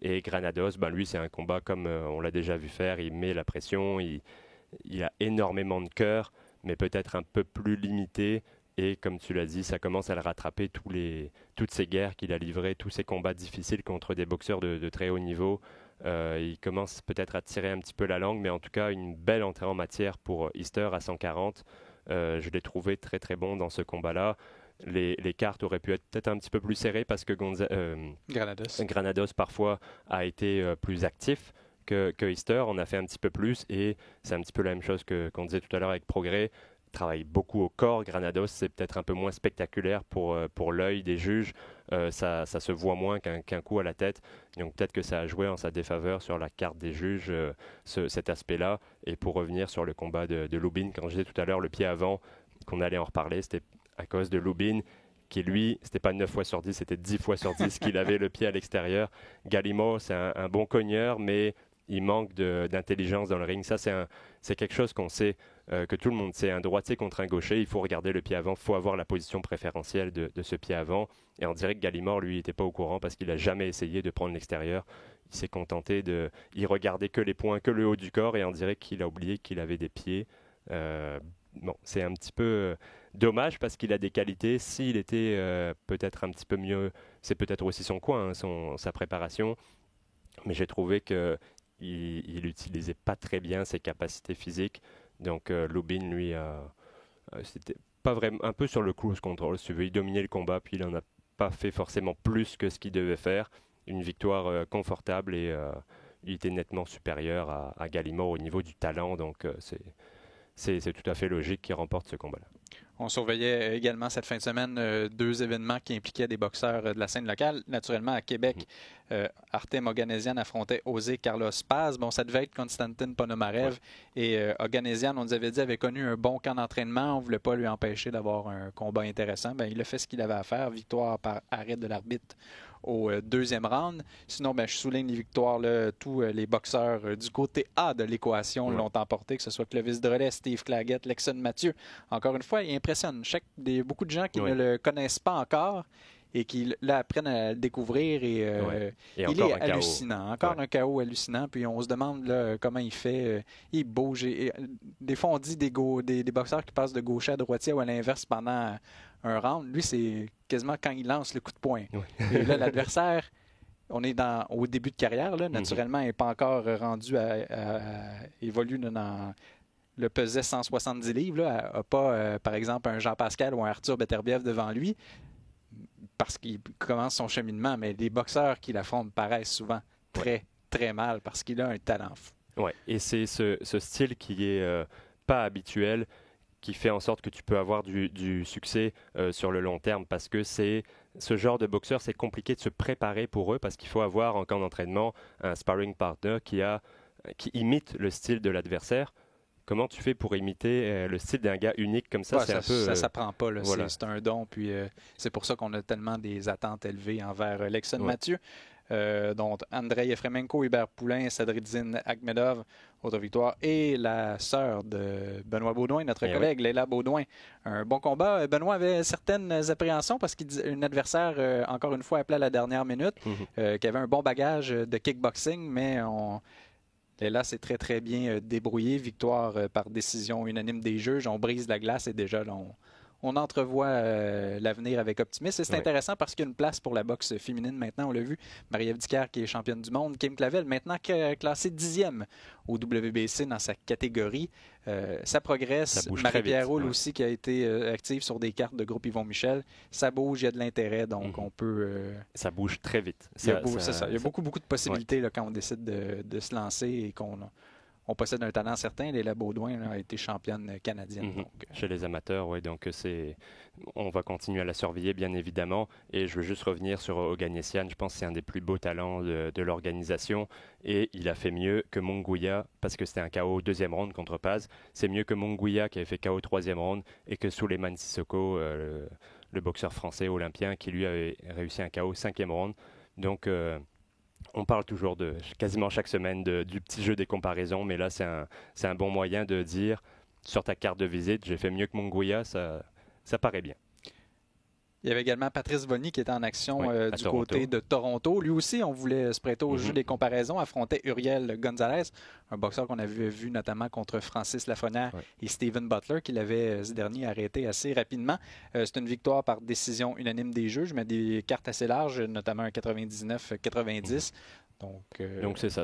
Et Granados, lui, c'est un combat comme on l'a déjà vu faire. Il met la pression, il a énormément de cœur, mais peut-être un peu plus limité. Et comme tu l'as dit, ça commence à le rattraper, toutes ces guerres qu'il a livrées, tous ces combats difficiles contre des boxeurs de très haut niveau. Il commence peut-être à tirer un petit peu la langue, mais en tout cas, une belle entrée en matière pour Easter à 140. Je l'ai trouvé très très bon dans ce combat-là. Les cartes auraient pu être peut-être un petit peu plus serrées parce que Granados parfois a été plus actif que Easter. On a fait un petit peu plus et c'est un petit peu la même chose qu'on disait tout à l'heure avec Prograis. Travaille beaucoup au corps. Granados, c'est peut-être un peu moins spectaculaire pour l'œil des juges. Ça se voit moins qu'un coup à la tête. Donc peut-être que ça a joué en sa défaveur sur la carte des juges, cet aspect-là. Et pour revenir sur le combat de Lubin, quand je disais tout à l'heure, le pied avant, qu'on allait en reparler, c'était à cause de Lubin, qui lui, c'était pas 9 fois sur 10, c'était 10 fois sur 10 qu'il avait le pied à l'extérieur. Gallimore, c'est un bon cogneur, mais il manque d'intelligence dans le ring. Ça, c'est quelque chose qu'on sait, que tout le monde sait. Un droitier contre un gaucher, il faut regarder le pied avant, il faut avoir la position préférentielle de ce pied avant. Et on dirait que Gallimore, lui, n'était pas au courant parce qu'il n'a jamais essayé de prendre l'extérieur. Il s'est contenté il regardait que les points, que le haut du corps, et on dirait qu'il a oublié qu'il avait des pieds. C'est un petit peu dommage parce qu'il a des qualités. S'il était peut-être un petit peu mieux, c'est peut-être aussi son coin, sa préparation. Mais j'ai trouvé que il n'utilisait pas très bien ses capacités physiques. Donc Lubin, lui, c'était pas vraiment, un peu sur le cruise control, si tu veux. Il dominait le combat, puis il n'en a pas fait forcément plus que ce qu'il devait faire. Une victoire confortable et il était nettement supérieur à Gallimore au niveau du talent. Donc c'est tout à fait logique qu'il remporte ce combat-là. On surveillait également cette fin de semaine 2 événements qui impliquaient des boxeurs de la scène locale. Naturellement, à Québec, Artem Oganesian affrontait José Carlos Paz. Bon, ça devait être Konstantin Ponomarev. Ouais. Et Oganesian, on nous avait dit, avait connu un bon camp d'entraînement. On ne voulait pas lui empêcher d'avoir un combat intéressant. Il a fait ce qu'il avait à faire. Victoire par arrêt de l'arbitre au deuxième round. Sinon, je souligne les victoires. Tous les boxeurs du côté A de l'équation l'ont emporté, que ce soit Clovis Drolet, Steve Claggett, Lexon Mathieu. Encore une fois, il impressionne. Beaucoup de gens qui ne le connaissent pas encore et qui là, apprennent à le découvrir. Et il est hallucinant. Encore un KO hallucinant. Puis on se demande là, comment il fait. Il bouge. Des fois, on dit des boxeurs qui passent de gaucher à droitier ou à l'inverse pendant un round. Lui, c'est quasiment quand il lance le coup de poing. Et là, l'adversaire, on est au début de carrière. Là, naturellement, il n'est pas encore rendu à évoluer dans le pesait 170 livres. Là, n'a pas, par exemple, un Jean-Pascal ou un Arthur Beterbiev devant lui parce qu'il commence son cheminement. Mais les boxeurs qui l'affrontent paraissent souvent très, très mal parce qu'il a un talent fou. Ouais. Et c'est ce style qui est pas habituel, qui fait en sorte que tu peux avoir du succès sur le long terme parce que ce genre de boxeur, c'est compliqué de se préparer pour eux parce qu'il faut avoir en camp d'entraînement un sparring partner qui imite le style de l'adversaire. Comment tu fais pour imiter le style d'un gars unique comme ça? Ça s'apprend pas. Voilà. C'est un don. Puis c'est pour ça qu'on a tellement des attentes élevées envers Lexon Mathieu. dont Andrei Efremenko, Hubert Poulain, Sadridzine Akhmedov, autre victoire, et la sœur de Benoît Baudouin, notre collègue, Leila Baudouin. Un bon combat. Benoît avait certaines appréhensions parce qu'un adversaire, encore une fois, appelé à la dernière minute, qui avait un bon bagage de kickboxing, mais Leila s'est très, très bien débrouillée. Victoire par décision unanime des juges. On brise la glace et déjà, là, on entrevoit l'avenir avec optimisme. Et c'est intéressant parce qu'il y a une place pour la boxe féminine maintenant. On l'a vu, Marie-Ève Dicker qui est championne du monde, Kim Clavel maintenant classée 10e au WBC dans sa catégorie. Ça progresse. Marie-Pierre Roule aussi qui a été active sur des cartes de groupe Yvon Michel. Ça bouge, il y a de l'intérêt, donc on peut... Ça bouge très vite. Il y a beaucoup de possibilités là, quand on décide de se lancer et on possède un talent certain. Léla Baudouin a été championne canadienne. Donc, chez les amateurs, oui. Donc on va continuer à la surveiller, bien évidemment. Et je veux juste revenir sur Oganessian. Je pense que c'est un des plus beaux talents de l'organisation. Et il a fait mieux que Munguia, parce que c'était un KO deuxième round contre Paz. C'est mieux que Munguia qui avait fait KO troisième round et que Souleymane Sissoko, le boxeur français olympien, qui lui avait réussi un KO cinquième round. Donc... on parle toujours quasiment chaque semaine du petit jeu des comparaisons, mais là, c'est un bon moyen de dire, sur ta carte de visite, j'ai fait mieux que Munguia, ça paraît bien. Il y avait également Patrice Vonny qui était en action du côté de Toronto. Lui aussi, on voulait se prêter au jeu des comparaisons, affrontait Uriel Gonzalez, un boxeur qu'on avait vu notamment contre Francis Lafrenière et Steven Butler, qui l'avait ce dernier arrêté assez rapidement. C'est une victoire par décision unanime des juges, mais des cartes assez larges, notamment un 99-90. Donc c'est ça,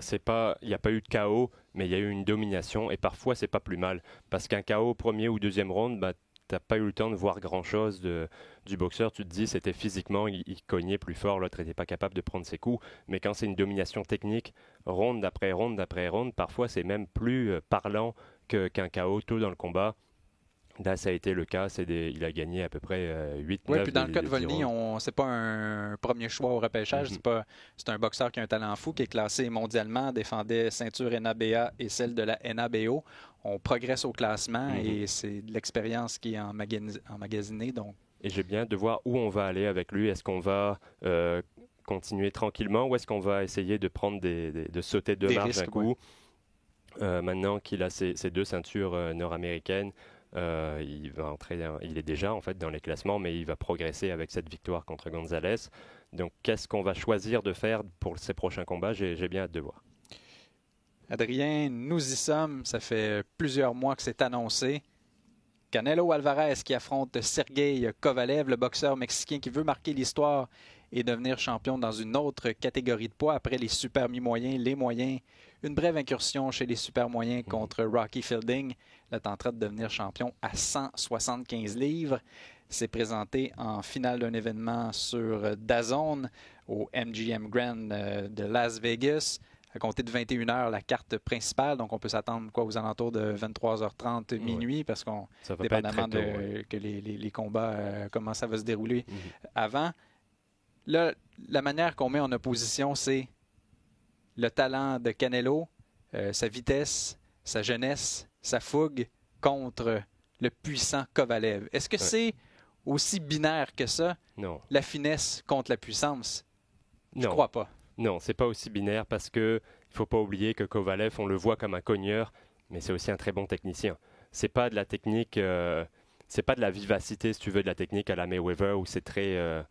il n'y a pas eu de KO, mais il y a eu une domination et parfois c'est pas plus mal. Parce qu'un KO premier ou deuxième round, tu n'as pas eu le temps de voir grand-chose du boxeur. Tu te dis, c'était physiquement, il cognait plus fort, l'autre n'était pas capable de prendre ses coups. Mais quand c'est une domination technique, ronde après ronde après ronde, parfois c'est même plus parlant qu'un KO tôt dans le combat. Là, ça a été le cas. Il a gagné à peu près 8-9. Oui, puis dans le cas de Volny, c'est pas un premier choix au repêchage. C'est un boxeur qui a un talent fou, qui est classé mondialement, défendait ceinture NABA et celle de la NABO. On progresse au classement et c'est de l'expérience qui est emmagasinée. Donc. Et j'ai bien hâte de voir où on va aller avec lui. Est-ce qu'on va continuer tranquillement ou est-ce qu'on va essayer de prendre de sauter de marche un coup maintenant qu'il a ses deux ceintures nord-américaines. Il est déjà en fait dans les classements, mais il va progresser avec cette victoire contre Gonzalez. Donc, qu'est-ce qu'on va choisir de faire pour ses prochains combats? J'ai bien hâte de voir. Adrien, nous y sommes. Ça fait plusieurs mois que c'est annoncé. Canelo Alvarez qui affronte Sergey Kovalev, le boxeur mexicain qui veut marquer l'histoire et devenir champion dans une autre catégorie de poids après les super mi-moyens, les moyens. Une brève incursion chez les super moyens contre Rocky Fielding. Là, tenterait de devenir champion à 175 livres. C'est présenté en finale d'un événement sur DAZN au MGM Grand de Las Vegas. À compter de 21h, la carte principale. Donc, on peut s'attendre aux alentours de 23h30 minuit parce qu'on, dépendamment que les combats, comment ça va se dérouler avant. Là, la manière qu'on met en opposition, c'est le talent de Canelo, sa vitesse, sa jeunesse, sa fougue contre le puissant Kovalev. Est-ce que c'est aussi binaire que ça, la finesse contre la puissance? Je ne crois pas. Non, c'est pas aussi binaire parce que il faut pas oublier que Kovalev, on le voit comme un cogneur, mais c'est aussi un très bon technicien. C'est pas de la technique, c'est pas de la vivacité, si tu veux, de la technique à la Mayweather où c'est très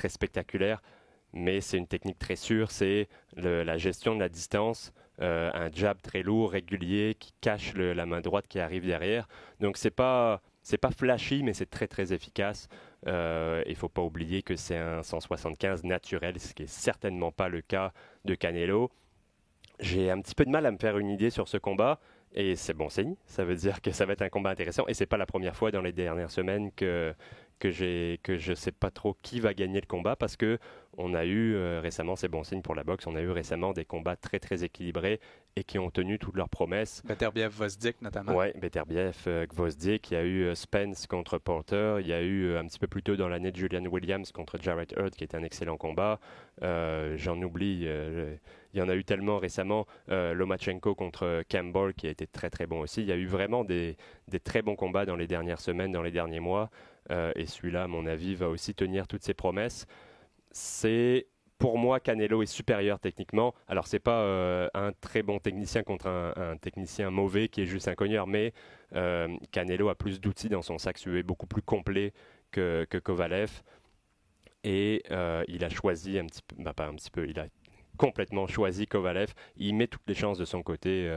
spectaculaire. Mais c'est une technique très sûre, c'est la gestion de la distance, un jab très lourd, régulier, qui cache la main droite qui arrive derrière. Donc c'est pas flashy, mais c'est très très efficace. Il ne faut pas oublier que c'est un 175 naturel, ce qui n'est certainement pas le cas de Canelo. J'ai un petit peu de mal à me faire une idée sur ce combat, et c'est bon signe. Ça veut dire que ça va être un combat intéressant, et ce n'est pas la première fois dans les dernières semaines que je ne sais pas trop qui va gagner le combat parce que on a eu récemment, c'est bon signe pour la boxe, on a eu récemment des combats très très équilibrés et qui ont tenu toutes leurs promesses. Beterbiev-Gvozdyk notamment. Oui, Beterbiev-Gvozdyk, il y a eu Spence contre Porter, il y a eu un petit peu plus tôt dans l'année Julian Williams contre Jarrett Hurd qui est un excellent combat. J'en oublie, il y en a eu tellement récemment, Lomachenko contre Campbell qui a été très très bon aussi. Il y a eu vraiment des très bons combats dans les dernières semaines, dans les derniers mois. Et celui-là, à mon avis, va aussi tenir toutes ses promesses. C'est pour moi, Canelo est supérieur techniquement. Alors, c'est pas un très bon technicien contre un technicien mauvais qui est juste un cogneur, mais Canelo a plus d'outils dans son sac, il est beaucoup plus complet que Kovalev. Et il a choisi un petit peu, pas un petit peu, il a complètement choisi Kovalev. Il met toutes les chances de son côté.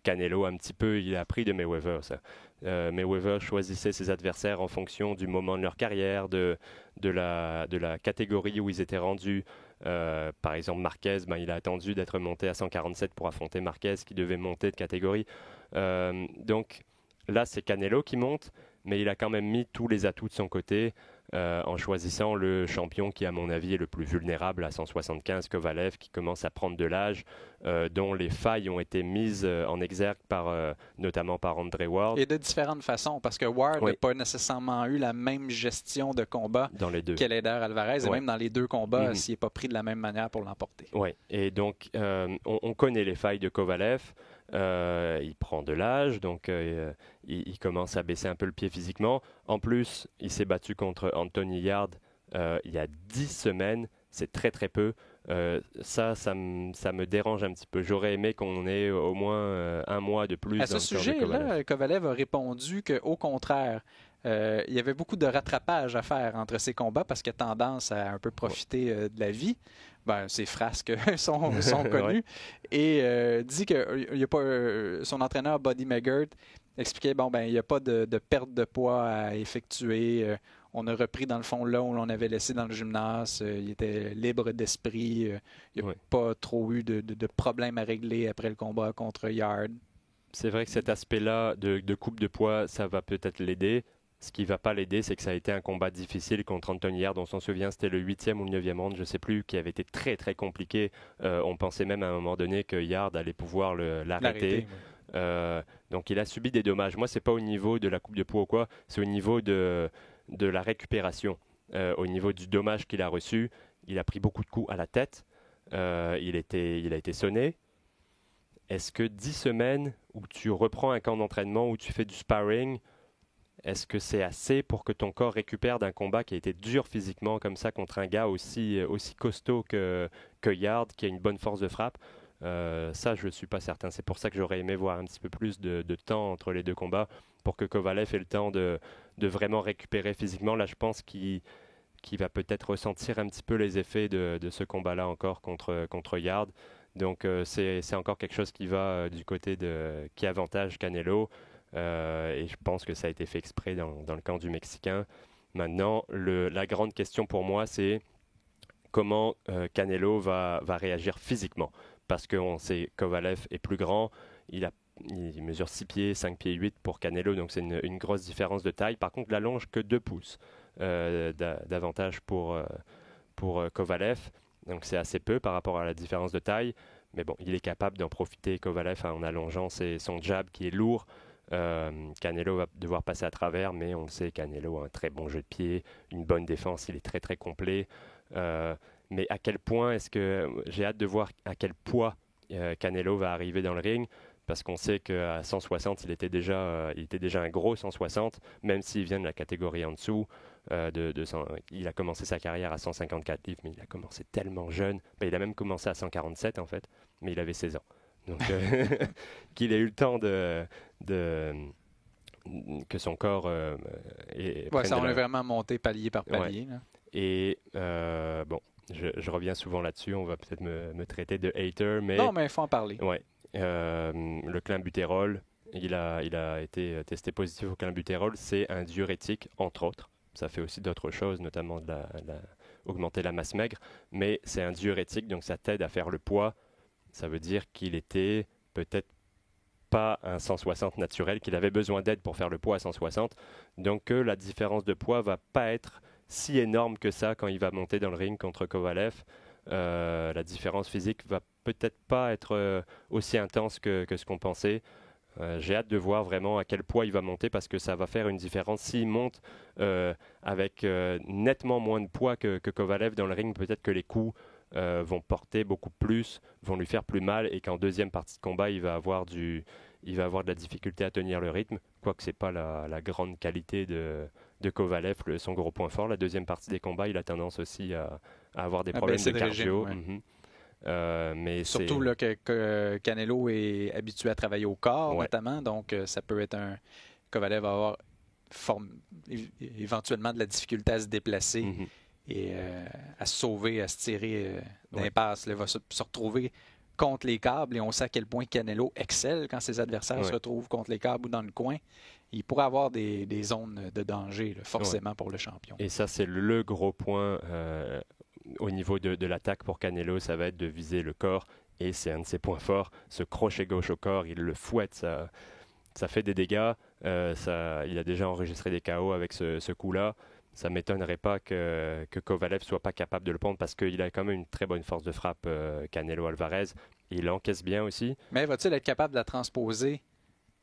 Canelo, un petit peu, il a appris de Mayweather. Ça. Mayweather choisissait ses adversaires en fonction du moment de leur carrière, de la catégorie où ils étaient rendus. Par exemple, Marquez, il a attendu d'être monté à 147 pour affronter Marquez, qui devait monter de catégorie. Donc là, c'est Canelo qui monte, mais il a quand même mis tous les atouts de son côté. En choisissant le champion qui, à mon avis, est le plus vulnérable à 175, Kovalev, qui commence à prendre de l'âge, dont les failles ont été mises en exergue notamment par Andre Ward. Et de différentes façons, parce que Ward n'a pas nécessairement eu la même gestion de combat qu'Eleider Alvarez, et même dans les deux combats, s'il n'est pas pris de la même manière pour l'emporter. Oui, et donc on connaît les failles de Kovalev. Il prend de l'âge, donc il commence à baisser un peu le pied physiquement. En plus, il s'est battu contre Anthony Yarde il y a 10 semaines. C'est très très peu. Ça me dérange un petit peu. J'aurais aimé qu'on ait au moins un mois de plus. À ce sujet-là, Kovalev a répondu qu'au contraire, il y avait beaucoup de rattrapage à faire entre ces combats parce qu'il a tendance à un peu profiter de la vie. Ses frasques sont connues. Et dit qu'il n'y a pas son entraîneur Buddy McGirt expliquait il n'y a pas de perte de poids à effectuer. On a repris dans le fond là où l'on avait laissé dans le gymnase. Il était libre d'esprit. Il n'y a pas trop eu de problèmes à régler après le combat contre Yarde. C'est vrai que cet aspect-là de coupe de poids, ça va peut-être l'aider. Ce qui ne va pas l'aider, c'est que ça a été un combat difficile contre Anthony Yarde. On s'en souvient, c'était le 8e ou le 9e round, je ne sais plus, qui avait été très très compliqué. On pensait même à un moment donné que Yarde allait pouvoir l'arrêter. Donc il a subi des dommages. Moi, ce n'est pas au niveau de la coupe de poids ou quoi, c'est au niveau de la récupération. Au niveau du dommage qu'il a reçu, il a pris beaucoup de coups à la tête. Il a été sonné. Est-ce que 10 semaines où tu reprends un camp d'entraînement, où tu fais du sparring, est-ce que c'est assez pour que ton corps récupère d'un combat qui a été dur physiquement comme ça contre un gars aussi costaud que Yarde, qui a une bonne force de frappe? Ça, je ne suis pas certain. C'est pour ça que j'aurais aimé voir un petit peu plus de temps entre les deux combats pour que Kovalev ait le temps de vraiment récupérer physiquement. Là, je pense qu'il va peut-être ressentir un petit peu les effets de ce combat-là encore contre Yarde. Donc, c'est encore quelque chose qui va du côté qui avantage Canelo. Et je pense que ça a été fait exprès dans le camp du Mexicain. Maintenant, la grande question pour moi, c'est comment Canelo va réagir physiquement. Parce qu'on sait que Kovalev est plus grand, il mesure 6 pieds, 5 pieds 8 pour Canelo, donc c'est une grosse différence de taille. Par contre, il allonge que 2 pouces d'avantage pour Kovalev, donc c'est assez peu par rapport à la différence de taille. Mais bon, il est capable d'en profiter, Kovalev, en allongeant son jab qui est lourd. Canelo va devoir passer à travers, mais on le sait, Canelo a un très bon jeu de pied, une bonne défense, il est très très complet. Mais à quel point j'ai hâte de voir à quel poids Canelo va arriver dans le ring, parce qu'on sait qu'à 160, il était déjà un gros 160, même s'il vient de la catégorie en dessous. Il a commencé sa carrière à 154 livres, mais il a commencé tellement jeune. Il a même commencé à 147 en fait, mais il avait 16 ans. Donc qu'il ait eu le temps que son corps ça on est vraiment monté palier par palier. Là. Et je reviens souvent là-dessus, on va peut-être me traiter de hater, mais... Non, mais il faut en parler. Ouais. Le clenbuterol, il a été testé positif au clenbuterol, c'est un diurétique, entre autres. Ça fait aussi d'autres choses, notamment augmenter la masse maigre, mais c'est un diurétique, donc ça t'aide à faire le poids. Ça veut dire qu'il était peut-être pas un 160 naturel, qu'il avait besoin d'aide pour faire le poids à 160. Donc la différence de poids va pas être si énorme que ça quand il va monter dans le ring contre Kovalev. La différence physique va peut-être pas être aussi intense que ce qu'on pensait. J'ai hâte de voir vraiment à quel poids il va monter, parce que ça va faire une différence. S'il monte avec nettement moins de poids que Kovalev dans le ring, peut-être que les coups vont porter beaucoup plus, vont lui faire plus mal, et qu'en deuxième partie de combat, il va avoir de la difficulté à tenir le rythme, quoique c'est pas la grande qualité de Kovalev, son gros point fort. La deuxième partie des combats, il a tendance aussi à avoir des problèmes de cardio. Régime, mais surtout là, que Canelo est habitué à travailler au corps, notamment. Donc, ça peut être un... Kovalev va avoir éventuellement de la difficulté à se déplacer et à se sauver, à se tirer d'impasse. Il va se retrouver contre les câbles et on sait à quel point Canelo excelle quand ses adversaires se retrouvent contre les câbles ou dans le coin. Il pourrait avoir des zones de danger, là, forcément, pour le champion. Et ça, c'est le gros point au niveau de l'attaque pour Canelo. Ça va être de viser le corps et c'est un de ses points forts. Ce crochet gauche au corps, il le fouette, ça fait des dégâts. Il a déjà enregistré des KO avec ce coup-là. Ça ne m'étonnerait pas que Kovalev soit pas capable de le prendre parce qu'il a quand même une très bonne force de frappe, Canelo Alvarez. Il encaisse bien aussi. Mais va-t-il être capable de la transposer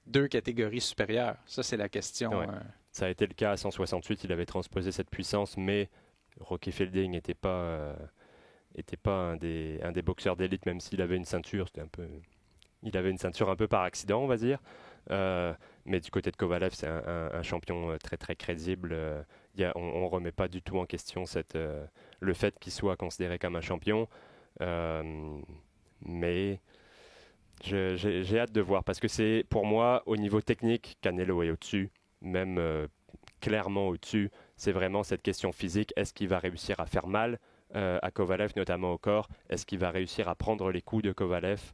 2 catégories supérieures? Ça, c'est la question. Ça a été le cas à 168. Il avait transposé cette puissance, mais Rocky Fielding n'était pas un des boxeurs d'élite, même s'il avait une ceinture. Il avait une ceinture un peu par accident, on va dire. Mais du côté de Kovalev, c'est un champion très très crédible. On ne remet pas du tout en question le fait qu'il soit considéré comme un champion. Mais j'ai hâte de voir parce que pour moi, au niveau technique, Canelo est au-dessus, même clairement au-dessus. C'est vraiment cette question physique. Est-ce qu'il va réussir à faire mal à Kovalev, notamment au corps? Est-ce qu'il va réussir à prendre les coups de Kovalev?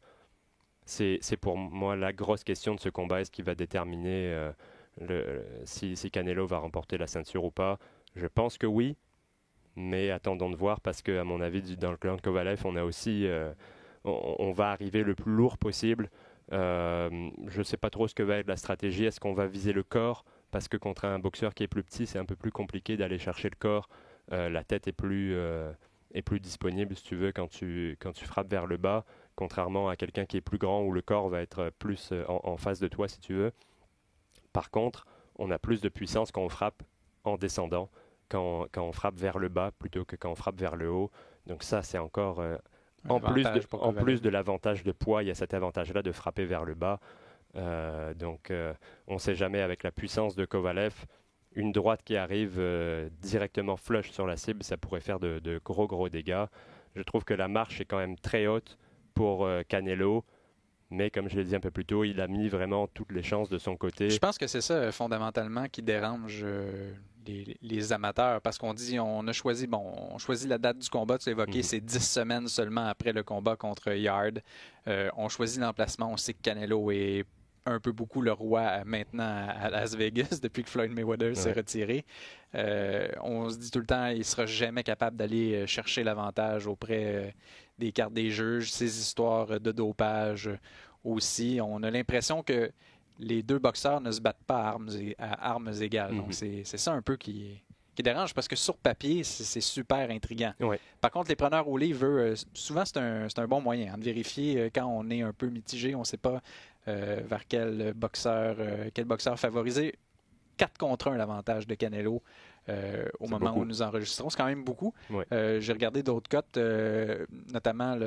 C'est pour moi la grosse question de ce combat. Est-ce qu'il va déterminer si Canelo va remporter la ceinture ou pas? Je pense que oui, mais attendons de voir parce qu'à mon avis, dans le clan de Kovalev, on a aussi, on va arriver le plus lourd possible. Je ne sais pas trop ce que va être la stratégie. Est-ce qu'on va viser le corps? Parce que contre un boxeur qui est plus petit, c'est un peu plus compliqué d'aller chercher le corps. La tête est plus disponible, si tu veux, quand tu frappes vers le bas. Contrairement à quelqu'un qui est plus grand où le corps va être plus en face de toi, si tu veux. Par contre, on a plus de puissance quand on frappe en descendant, quand on frappe vers le bas plutôt que quand on frappe vers le haut. Donc ça, c'est encore, en plus de l'avantage de poids, il y a cet avantage-là de frapper vers le bas. Donc on ne sait jamais avec la puissance de Kovalev. Une droite qui arrive directement flush sur la cible, ça pourrait faire de gros dégâts. Je trouve que la marche est quand même très haute pour Canelo, mais comme je l'ai dit un peu plus tôt, il a mis vraiment toutes les chances de son côté. Je pense que c'est ça fondamentalement qui dérange les amateurs, parce qu'on dit on choisit la date du combat, tu l'as évoqué, c'est 10 semaines seulement après le combat contre Yard. On choisit l'emplacement, on sait que Canelo est un peu beaucoup le roi maintenant à Las Vegas depuis que Floyd Mayweather s'est retiré. On se dit tout le temps il ne sera jamais capable d'aller chercher l'avantage auprès des cartes des juges, ces histoires de dopage aussi. On a l'impression que les deux boxeurs ne se battent pas à armes égales. Donc c'est ça un peu qui dérange parce que sur papier, c'est super intriguant. Par contre, les preneurs au livre, souvent c'est un bon moyen de vérifier quand on est un peu mitigé, on ne sait pas vers quel boxeur favoriser. 4 contre 1 l'avantage de Canelo au moment où nous enregistrons. C'est quand même beaucoup. J'ai regardé d'autres cotes, notamment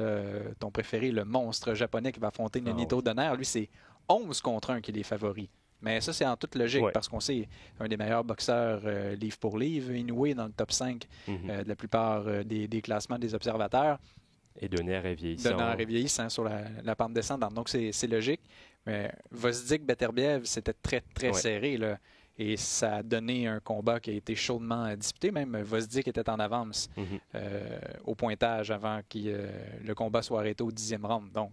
ton préféré, le monstre japonais qui va affronter Nonito Donaire. Lui, c'est 11 contre 1 qu'il est favori. Mais ça, c'est en toute logique parce qu'on sait un des meilleurs boxeurs livre pour livre. Inoue dans le top 5 de la plupart des classements des observateurs. Et Donaire est vieillissant. Donaire est vieillissant sur la pente descendante. Donc, c'est logique. Mais Gvozdyk-Beterbiev, c'était très, très serré, là. Et ça a donné un combat qui a été chaudement disputé. Même Gvozdyk était en avance au pointage avant que le combat soit arrêté au 10e round. Donc,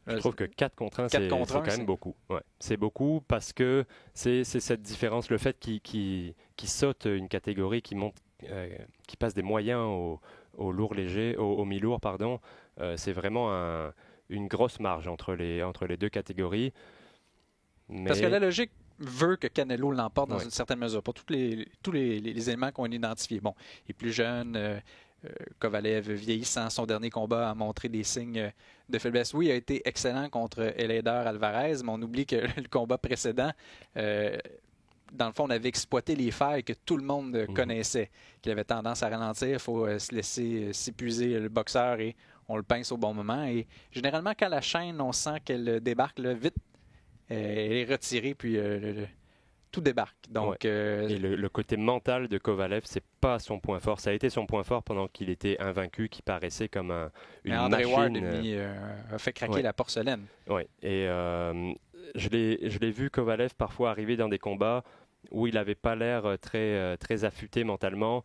je trouve que 4 contre 1, c'est quand même beaucoup. C'est beaucoup parce que c'est cette différence, le fait qu'il saute une catégorie, qui passe des moyens au lourd léger, au mi-lourd, pardon. C'est vraiment une grosse marge entre les deux catégories. Mais... Parce que la logique veut que Canelo l'emporte dans une certaine mesure, pour tous les éléments qu'on a identifiés. Bon, il est plus jeune, Kovalev vieillissant, son dernier combat a montré des signes de faiblesse. Oui, il a été excellent contre Eleider Alvarez, mais on oublie que le combat précédent, dans le fond, on avait exploité les failles que tout le monde connaissait, qu'il avait tendance à ralentir, il faut se laisser s'épuiser le boxeur et on le pince au bon moment. Et généralement, quand la chaîne, on sent qu'elle débarque vite, elle est retirée, puis tout débarque. Donc, Et le côté mental de Kovalev, c'est pas son point fort. Ça a été son point fort pendant qu'il était invaincu, qui paraissait comme une André machine. Ward, lui, a fait craquer la porcelaine. Oui, et je l'ai vu Kovalev parfois arriver dans des combats où il n'avait pas l'air très affûté mentalement,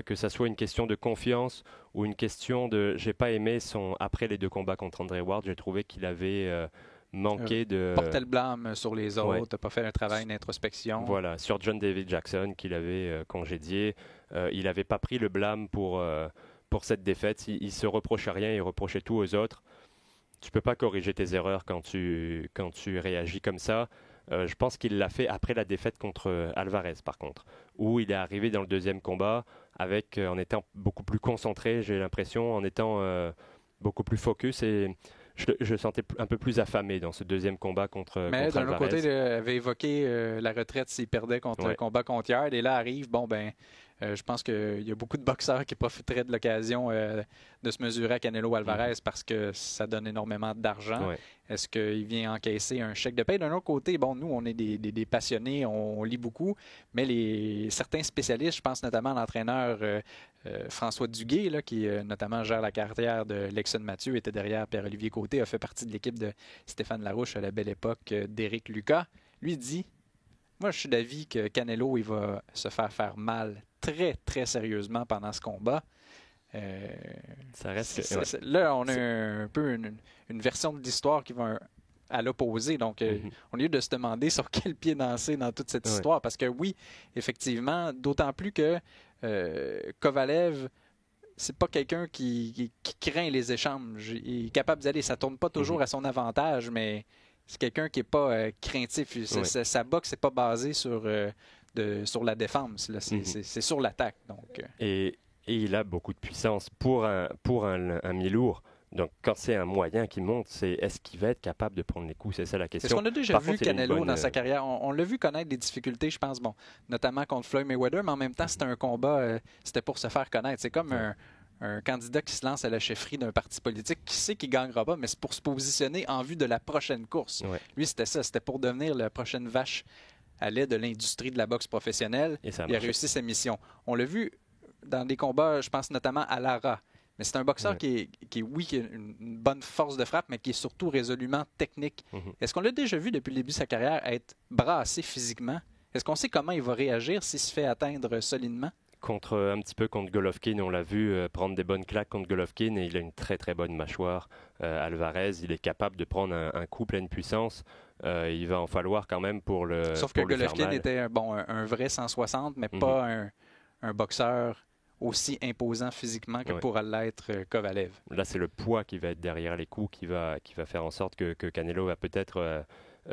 que ça soit une question de confiance ou une question de... J'ai pas aimé après les 2 combats contre André Ward, j'ai trouvé qu'il avait manqué de... Portait le blâme sur les autres, n'a pas fait un travail d'introspection. Voilà, sur John David Jackson qu'il avait congédié, il n'avait pas pris le blâme pour cette défaite, il se reprochait rien, il reprochait tout aux autres. Tu peux pas corriger tes erreurs quand tu réagis comme ça. Je pense qu'il l'a fait après la défaite contre Alvarez, par contre, où il est arrivé dans le 2e combat en étant beaucoup plus concentré, j'ai l'impression, en étant beaucoup plus focus, et je le sentais un peu plus affamé dans ce 2e combat contre Alvarez. Mais d'un autre côté, il avait évoqué la retraite s'il perdait contre le combat contre Yard, et là arrive, je pense qu'il y a beaucoup de boxeurs qui profiteraient de l'occasion de se mesurer à Canelo Alvarez parce que ça donne énormément d'argent. Ouais. Est-ce qu'il vient encaisser un chèque de paie? D'un autre côté, nous, on est des passionnés, on lit beaucoup, mais certains spécialistes, je pense notamment à l'entraîneur François Duguay, là, qui notamment gère la carrière de Lexon Mathieu, était derrière Pierre-Olivier Côté, a fait partie de l'équipe de Stéphane Larouche à la belle époque d'Éric Lucas. Lui dit... Moi, je suis d'avis que Canelo, il va se faire mal très, très sérieusement pendant ce combat. Ça reste là, on a un peu une version de l'histoire qui va à l'opposé. Donc, on a lieu de se demander sur quel pied danser dans toute cette histoire. Parce que oui, effectivement, d'autant plus que Kovalev, c'est pas quelqu'un qui craint les échanges. Il est capable d'y aller. Ça tourne pas toujours à son avantage, mais... C'est quelqu'un qui n'est pas craintif. Sa boxe n'est pas basée sur la défense. C'est sur l'attaque. Et il a beaucoup de puissance pour un mi-lourd. Donc, quand c'est un moyen qui monte, est-ce qu'il va être capable de prendre les coups? C'est ça la question. Est-ce qu'on a déjà vu Canelo dans sa carrière? On l'a vu connaître des difficultés, je pense, notamment contre Floyd Mayweather, mais en même temps, c'était un combat, c'était pour se faire connaître. C'est comme un candidat qui se lance à la chefferie d'un parti politique qui sait qu'il ne gagnera pas, mais c'est pour se positionner en vue de la prochaine course. Ouais. Lui, c'était ça. C'était pour devenir la prochaine vache à lait de l'industrie de la boxe professionnelle. Et il a réussi sa mission. On l'a vu dans des combats, je pense notamment à Lara. Mais c'est un boxeur qui a une bonne force de frappe, mais qui est surtout résolument technique. Est-ce qu'on l'a déjà vu depuis le début de sa carrière être brassé physiquement? Est-ce qu'on sait comment il va réagir s'il se fait atteindre solidement? Un petit peu contre Golovkin, on l'a vu prendre des bonnes claques contre Golovkin et il a une très très bonne mâchoire. Alvarez, il est capable de prendre un coup pleine puissance. Il va en falloir quand même pour le Sauf que Golovkin était un vrai 160, mais pas un boxeur aussi imposant physiquement que pourra l'être Kovalev. Là, c'est le poids qui va être derrière les coups qui va faire en sorte que Canelo va peut-être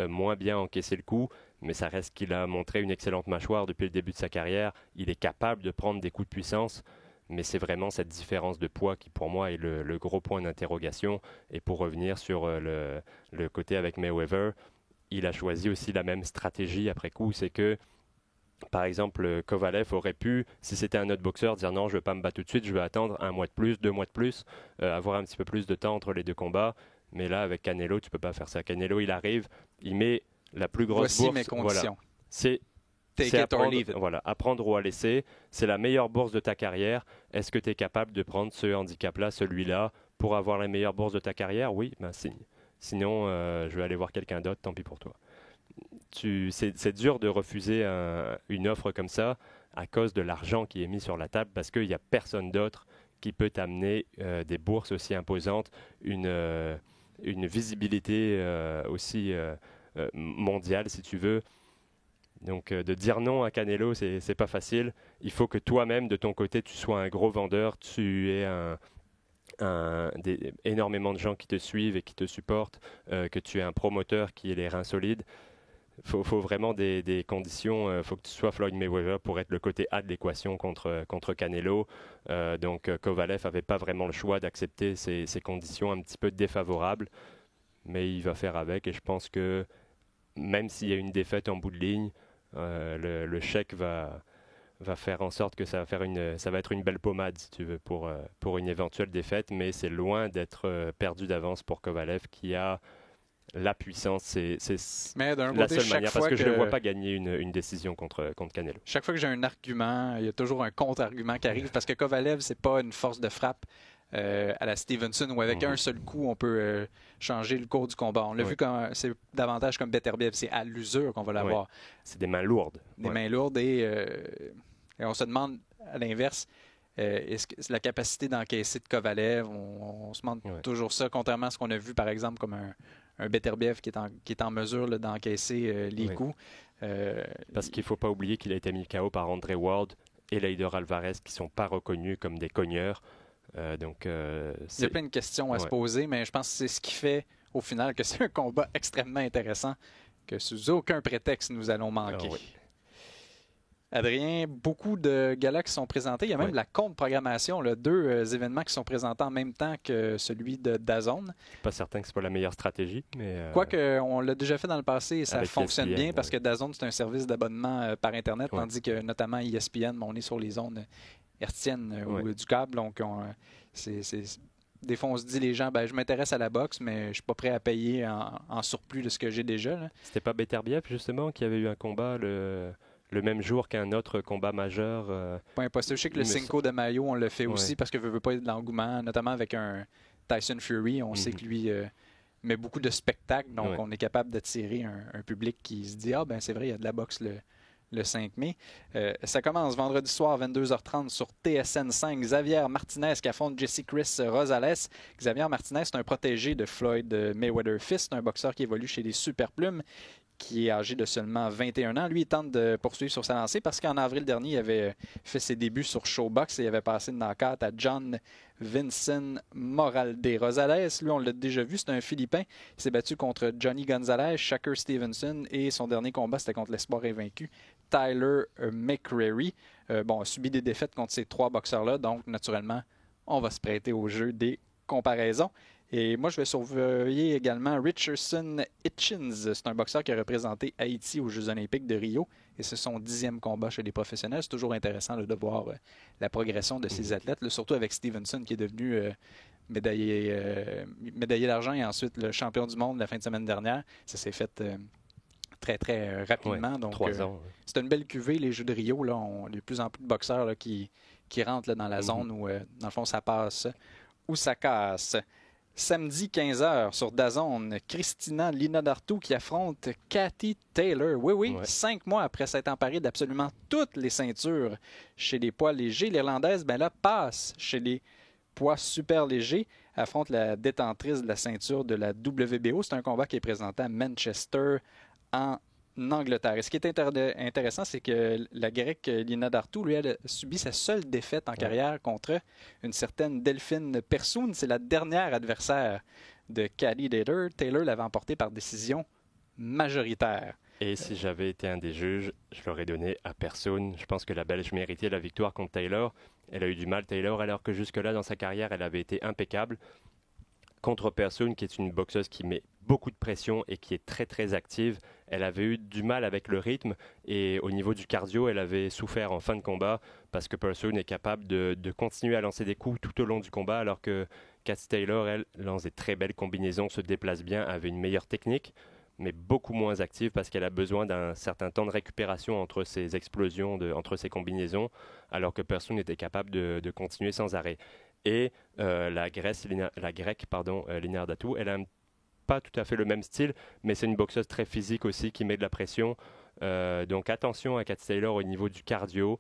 moins bien encaisser le coup. Mais ça reste qu'il a montré une excellente mâchoire depuis le début de sa carrière. Il est capable de prendre des coups de puissance, mais c'est vraiment cette différence de poids qui, pour moi, est le gros point d'interrogation. Et pour revenir sur le côté avec Mayweather, il a choisi aussi la même stratégie après coup. C'est que, par exemple, Kovalev aurait pu, si c'était un autre boxeur, dire non, je ne veux pas me battre tout de suite, je vais attendre 1 mois de plus, 2 mois de plus, avoir un petit peu plus de temps entre les 2 combats. Mais là, avec Canelo, tu ne peux pas faire ça. Canelo, il arrive, il met la plus grosse bourse. Mes conditions. Voilà. C'est apprendre ou à laisser. C'est la meilleure bourse de ta carrière. Est-ce que tu es capable de prendre ce handicap-là, celui-là, pour avoir la meilleure bourse de ta carrière? Oui, signe. Sinon, je vais aller voir quelqu'un d'autre, tant pis pour toi. C'est dur de refuser une offre comme ça à cause de l'argent qui est mis sur la table parce qu'il n'y a personne d'autre qui peut t'amener des bourses aussi imposantes, une visibilité aussi mondiale, si tu veux. Donc, de dire non à Canelo, c'est pas facile. Il faut que toi-même, de ton côté, tu sois un gros vendeur, tu aies énormément de gens qui te suivent et qui te supportent, que tu aies un promoteur qui ait les reins solides. Il faut vraiment des conditions. Il faut que tu sois Floyd Mayweather pour être le côté A de l'équation contre Canelo. Donc Kovalev n'avait pas vraiment le choix d'accepter ces conditions un petit peu défavorables. Mais il va faire avec. Et je pense que même s'il y a une défaite en bout de ligne, le chèque va faire en sorte que ça va être une belle pommade, si tu veux, pour une éventuelle défaite. Mais c'est loin d'être perdu d'avance pour Kovalev qui a la puissance, c'est Mais d'un la côté, seule chaque manière, parce fois que je ne le vois pas gagner une décision contre Canelo. Chaque fois que j'ai un argument, il y a toujours un contre-argument qui arrive parce que Kovalev, c'est pas une force de frappe à la Stevenson où avec un seul coup, on peut changer le cours du combat. On l'a vu quand c'est davantage comme Beterbiev, c'est à l'usure qu'on va l'avoir. C'est des mains lourdes. Des mains lourdes et on se demande à l'inverse, est-ce que la capacité d'encaisser de Kovalev, on se demande toujours ça, contrairement à ce qu'on a vu par exemple comme un Beterbiev qui est en mesure d'encaisser les coups. Parce qu'il ne faut pas oublier qu'il a été mis KO par Andre Ward et Leider Alvarez qui ne sont pas reconnus comme des cogneurs. Il y a plein de questions à se poser, mais je pense que c'est ce qui fait au final que c'est un combat extrêmement intéressant, que sous aucun prétexte nous allons manquer. Adrien, beaucoup de galas qui sont présentés. Il y a même la contre-programmation, deux événements qui sont présentés en même temps que celui de DAZN. Je ne suis pas certain que ce soit la meilleure stratégie. Quoique, on l'a déjà fait dans le passé et ça fonctionne ESPN, bien parce que DAZN, c'est un service d'abonnement par Internet, tandis que notamment ESPN, on est sur les zones hertziennes ou du câble. Donc, des fois, on se dit, les gens, je m'intéresse à la boxe, mais je ne suis pas prêt à payer en surplus de ce que j'ai déjà. C'était pas Beterbiev, justement, qui avait eu un combat le même jour qu'un autre combat majeur. Pas impossible. Je sais que le Cinco de Mayo, on le fait aussi parce que veut pas de l'engouement, notamment avec un Tyson Fury. On sait que lui met beaucoup de spectacles, donc on est capable d'attirer un public qui se dit « Ah, ben c'est vrai, il y a de la boxe le 5 mai. Ça commence vendredi soir, 22h30 sur TSN 5. Xavier Martinez qui affronte Jesse Chris Rosales. Xavier Martinez, c'est un protégé de Floyd Mayweather Fist, un boxeur qui évolue chez les Super Plumes, qui est âgé de seulement 21 ans. Lui, il tente de poursuivre sur sa lancée parce qu'en avril dernier, il avait fait ses débuts sur Showbox et il avait passé de knockout à John Vincent Moralde. Rosales, lui, on l'a déjà vu, c'est un Philippin. Il s'est battu contre Johnny Gonzalez, Shakur Stevenson et son dernier combat, c'était contre l'espoir invaincu, Tyler McCreary. A subi des défaites contre ces trois boxeurs-là, donc naturellement, on va se prêter au jeu des comparaisons. Et moi, je vais surveiller également Richardson Hitchens. C'est un boxeur qui a représenté Haïti aux Jeux olympiques de Rio. Et c'est son 10e combat chez les professionnels. C'est toujours intéressant de voir la progression de ces athlètes, surtout avec Stevenson qui est devenu médaillé d'argent et ensuite le champion du monde la fin de semaine dernière. Ça s'est fait très, très rapidement. Donc, 3 ans. C'est une belle cuvée, les Jeux de Rio. Là, il y a de plus en plus de boxeurs qui rentrent dans la zone où, dans le fond, ça passe ou ça casse. Samedi 15h sur DAZN, Christina Linadartu qui affronte Katie Taylor. Oui, 5 mois après s'être emparée d'absolument toutes les ceintures chez les poids légers, l'Irlandaise passe chez les poids super légers, affronte la détentrice de la ceinture de la WBO. C'est un combat qui est présenté à Manchester, en Angleterre. Et ce qui est intéressant, c'est que la Grecque Linadartu, lui, elle a subi sa seule défaite en carrière contre une certaine Delphine Persoon. C'est la dernière adversaire de Katie Taylor. Taylor l'avait emportée par décision majoritaire. Et si j'avais été un des juges, je l'aurais donné à Persoon. Je pense que la Belge méritait la victoire contre Taylor. Elle a eu du mal, Taylor, alors que jusque-là, dans sa carrière, elle avait été impeccable. Contre Persoon, qui est une boxeuse qui met beaucoup de pression et qui est très très active. Elle avait eu du mal avec le rythme et au niveau du cardio, elle avait souffert en fin de combat parce que Persoon est capable de continuer à lancer des coups tout au long du combat alors que Katie Taylor, elle, lance des très belles combinaisons, se déplace bien, avait une meilleure technique mais beaucoup moins active parce qu'elle a besoin d'un certain temps de récupération entre ses explosions, entre ses combinaisons, alors que Persoon était capable de continuer sans arrêt. Et la Grecque, Linadartu, elle a pas tout à fait le même style, mais c'est une boxeuse très physique aussi qui met de la pression. Donc attention à Katie Taylor au niveau du cardio.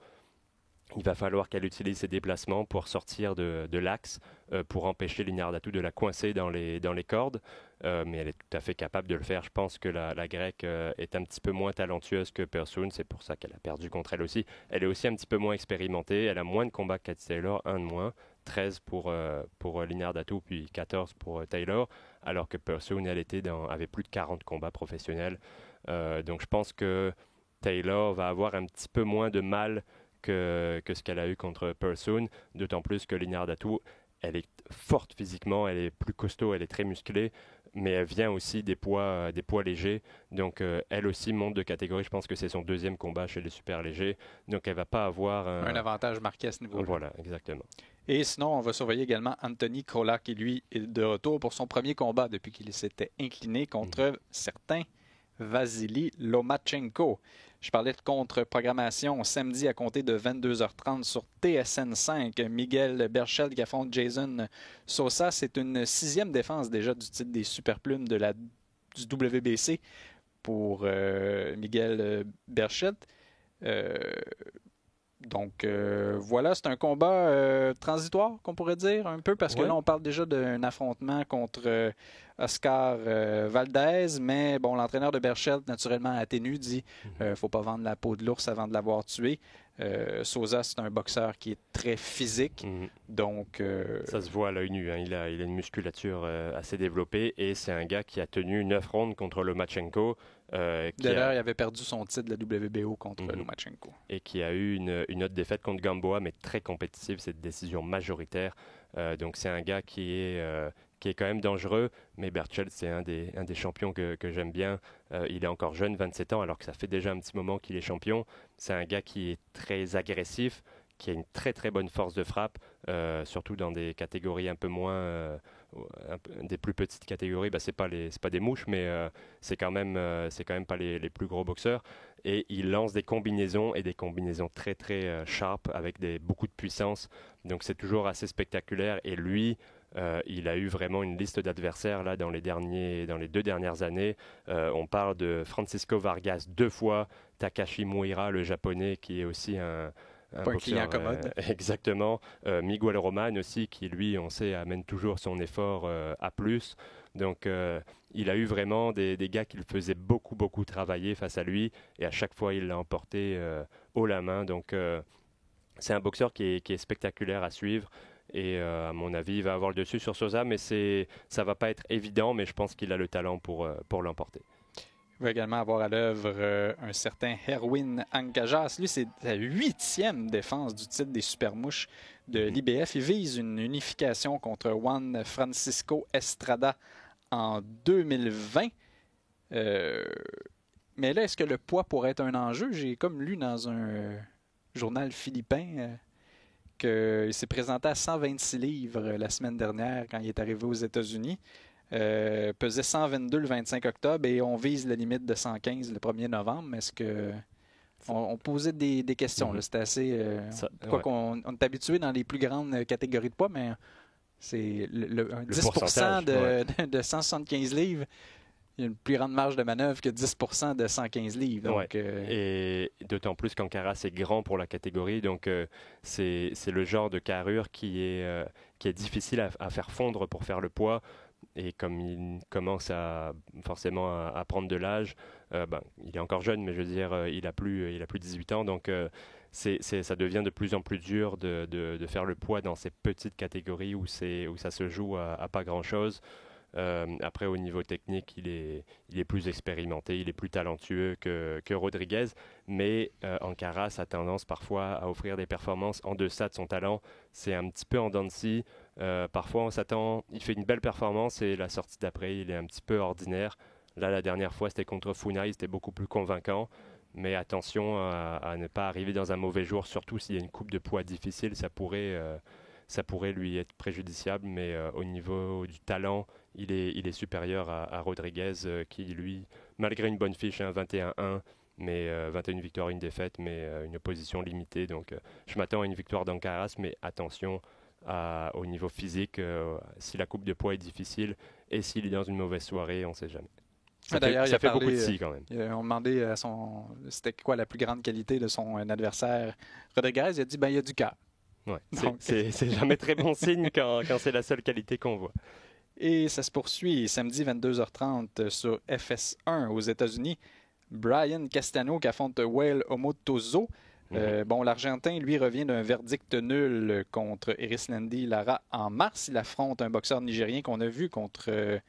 Il va falloir qu'elle utilise ses déplacements pour sortir de l'axe, pour empêcher Linadartu de la coincer dans les cordes. Mais elle est tout à fait capable de le faire. Je pense que la Grecque est un petit peu moins talentueuse que Persoon. C'est pour ça qu'elle a perdu contre elle aussi. Elle est aussi un petit peu moins expérimentée. Elle a moins de combats que Katie Taylor, un de moins. 13 pour Linadartu, puis 14 pour Taylor, alors que Persoon, elle avait plus de 40 combats professionnels. Donc je pense que Taylor va avoir un petit peu moins de mal que ce qu'elle a eu contre Persoon, d'autant plus que Linadartu, elle est forte physiquement, elle est plus costaud, elle est très musclée. mais elle vient aussi des poids légers. Donc, elle aussi monte de catégorie. Je pense que c'est son deuxième combat chez les super légers. Donc, elle va pas avoir un avantage marqué à ce niveau-là. Voilà, exactement. Et sinon, on va surveiller également Anthony Crolla, qui lui est de retour pour son premier combat depuis qu'il s'était incliné contre certains Vasily Lomachenko. Je parlais de contre-programmation samedi à compter de 22h30 sur TSN 5. Miguel Berchelt qui affronte Jason Sosa. C'est une 6e défense déjà du titre des Superplumes du WBC pour Miguel Berchelt. Donc voilà, c'est un combat transitoire qu'on pourrait dire un peu parce que là on parle déjà d'un affrontement contre Oscar Valdez, mais bon, l'entraîneur de Berchelt naturellement atténue, dit faut pas vendre la peau de l'ours avant de l'avoir tué. Sosa, c'est un boxeur qui est très physique, donc ça se voit à l'œil nu, hein. Il a une musculature assez développée et c'est un gars qui a tenu 9 rounds contre Lomachenko. D'ailleurs, il avait perdu son titre de la WBO contre Lomachenko. Et qui a eu une autre défaite contre Gamboa, mais très compétitive, cette décision majoritaire. Donc c'est un gars qui est quand même dangereux, mais Berchelt, c'est un des champions que j'aime bien. Il est encore jeune, 27 ans, alors que ça fait déjà un petit moment qu'il est champion. C'est un gars qui est très agressif, qui a une très très bonne force de frappe, surtout dans des catégories un peu moins... des plus petites catégories, c'est pas des mouches, mais c'est quand même pas les plus gros boxeurs. Et il lance des combinaisons et des combinaisons très très sharp avec beaucoup de puissance. Donc c'est toujours assez spectaculaire. Et lui, il a eu vraiment une liste d'adversaires là dans les 2 dernières années. On parle de Francisco Vargas 2 fois, Takashi Muira, le japonais, qui est aussi un client commode. Exactement. Miguel Roman aussi, qui lui, on sait, amène toujours son effort à plus. Donc, il a eu vraiment des gars qui le faisaient beaucoup, beaucoup travailler face à lui. Et à chaque fois, il l'a emporté haut la main. Donc, c'est un boxeur qui est spectaculaire à suivre. Et à mon avis, il va avoir le dessus sur Sosa. Mais ça ne va pas être évident, mais je pense qu'il a le talent pour l'emporter. Il va également avoir à l'œuvre un certain Herwin Ancajas. Lui, c'est la 8e défense du titre des Supermouches de l'IBF. Il vise une unification contre Juan Francisco Estrada en 2020. Mais là, est-ce que le poids pourrait être un enjeu? J'ai comme lu dans un journal philippin qu'il s'est présenté à 126 livres la semaine dernière quand il est arrivé aux États-Unis. Pesait 122 le 25 octobre et on vise la limite de 115 le 1er novembre. Est-ce que on posait des questions? C'était assez... on est habitué dans les plus grandes catégories de poids, mais c'est 10% de 175 livres. Il y a une plus grande marge de manœuvre que 10% de 115 livres. Donc, Et d'autant plus qu'Ancaras est grand pour la catégorie. Donc, c'est le genre de carrure qui est difficile à faire fondre pour faire le poids. Et comme il commence forcément à prendre de l'âge, il est encore jeune, mais je veux dire, il a plus 18 ans, donc ça devient de plus en plus dur de faire le poids dans ces petites catégories où ça se joue à pas grand-chose. Après, au niveau technique, il est plus expérimenté, il est plus talentueux que Rodriguez, mais Ancaras a tendance parfois à offrir des performances en deçà de son talent. C'est un petit peu en dents de scie. Parfois, on s'attend, il fait une belle performance et la sortie d'après, il est un petit peu ordinaire. Là, la dernière fois, c'était contre Funai, c'était beaucoup plus convaincant. Mais attention à ne pas arriver dans un mauvais jour, surtout s'il y a une coupe de poids difficile, ça pourrait lui être préjudiciable. Mais au niveau du talent, il est supérieur à Rodriguez, qui lui, malgré une bonne fiche, 21-1, mais 21 victoires, 1 défaite, mais une opposition limitée. Donc je m'attends à une victoire d'Ancaras, mais attention au niveau physique, si la coupe de poids est difficile et s'il est dans une mauvaise soirée, on ne sait jamais. Ça fait beaucoup de si quand même. On demandait c'était quoi la plus grande qualité de son adversaire Rodriguez. Il a dit il y a du cœur. Ouais, c'est jamais très bon signe quand c'est la seule qualité qu'on voit. Et ça se poursuit samedi 22h30 sur FS1 aux États-Unis. Brian Castano qui affronte Wael Omotozo. L'Argentin, lui, revient d'un verdict nul contre Erislandy Lara en mars. Il affronte un boxeur nigérien qu'on a vu contre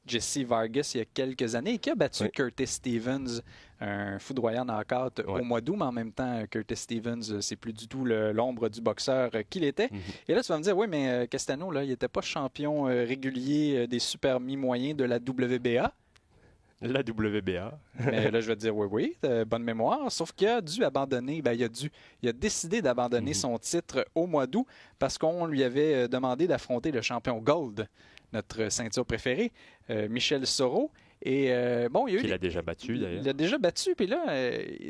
Jesse Vargas il y a quelques années, qui a battu Curtis Stevens, un foudroyant knockout au mois d'août, mais en même temps, Curtis Stevens, c'est plus du tout l'ombre du boxeur qu'il était. Et là, tu vas me dire, oui, mais Castano, là, il n'était pas champion régulier des super mi-moyens de la WBA. La WBA. Mais là, je vais te dire oui, bonne mémoire. Sauf qu'il a dû abandonner, il a décidé d'abandonner son titre au mois d'août parce qu'on lui avait demandé d'affronter le champion Gold, notre ceinture préférée, Michel Soro. Et il l'a déjà battu d'ailleurs. Il l'a déjà battu, puis là,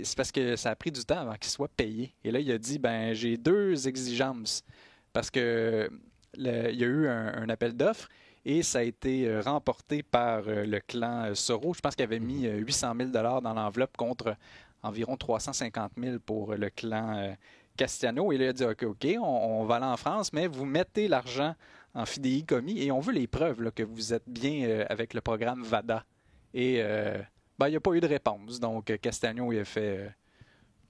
c'est parce que ça a pris du temps avant qu'il soit payé. Et là, il a dit, j'ai 2 exigences parce que il y a eu un appel d'offres. Et ça a été remporté par le clan Soro. Je pense qu'il avait mis 800 000 $ dans l'enveloppe contre environ 350 000 pour le clan Castano. Et là, il a dit, OK, on va aller en France, mais vous mettez l'argent en fidéicommis et on veut les preuves là, que vous êtes bien avec le programme VADA. Et il n'y a pas eu de réponse. Donc, Castano, il a fait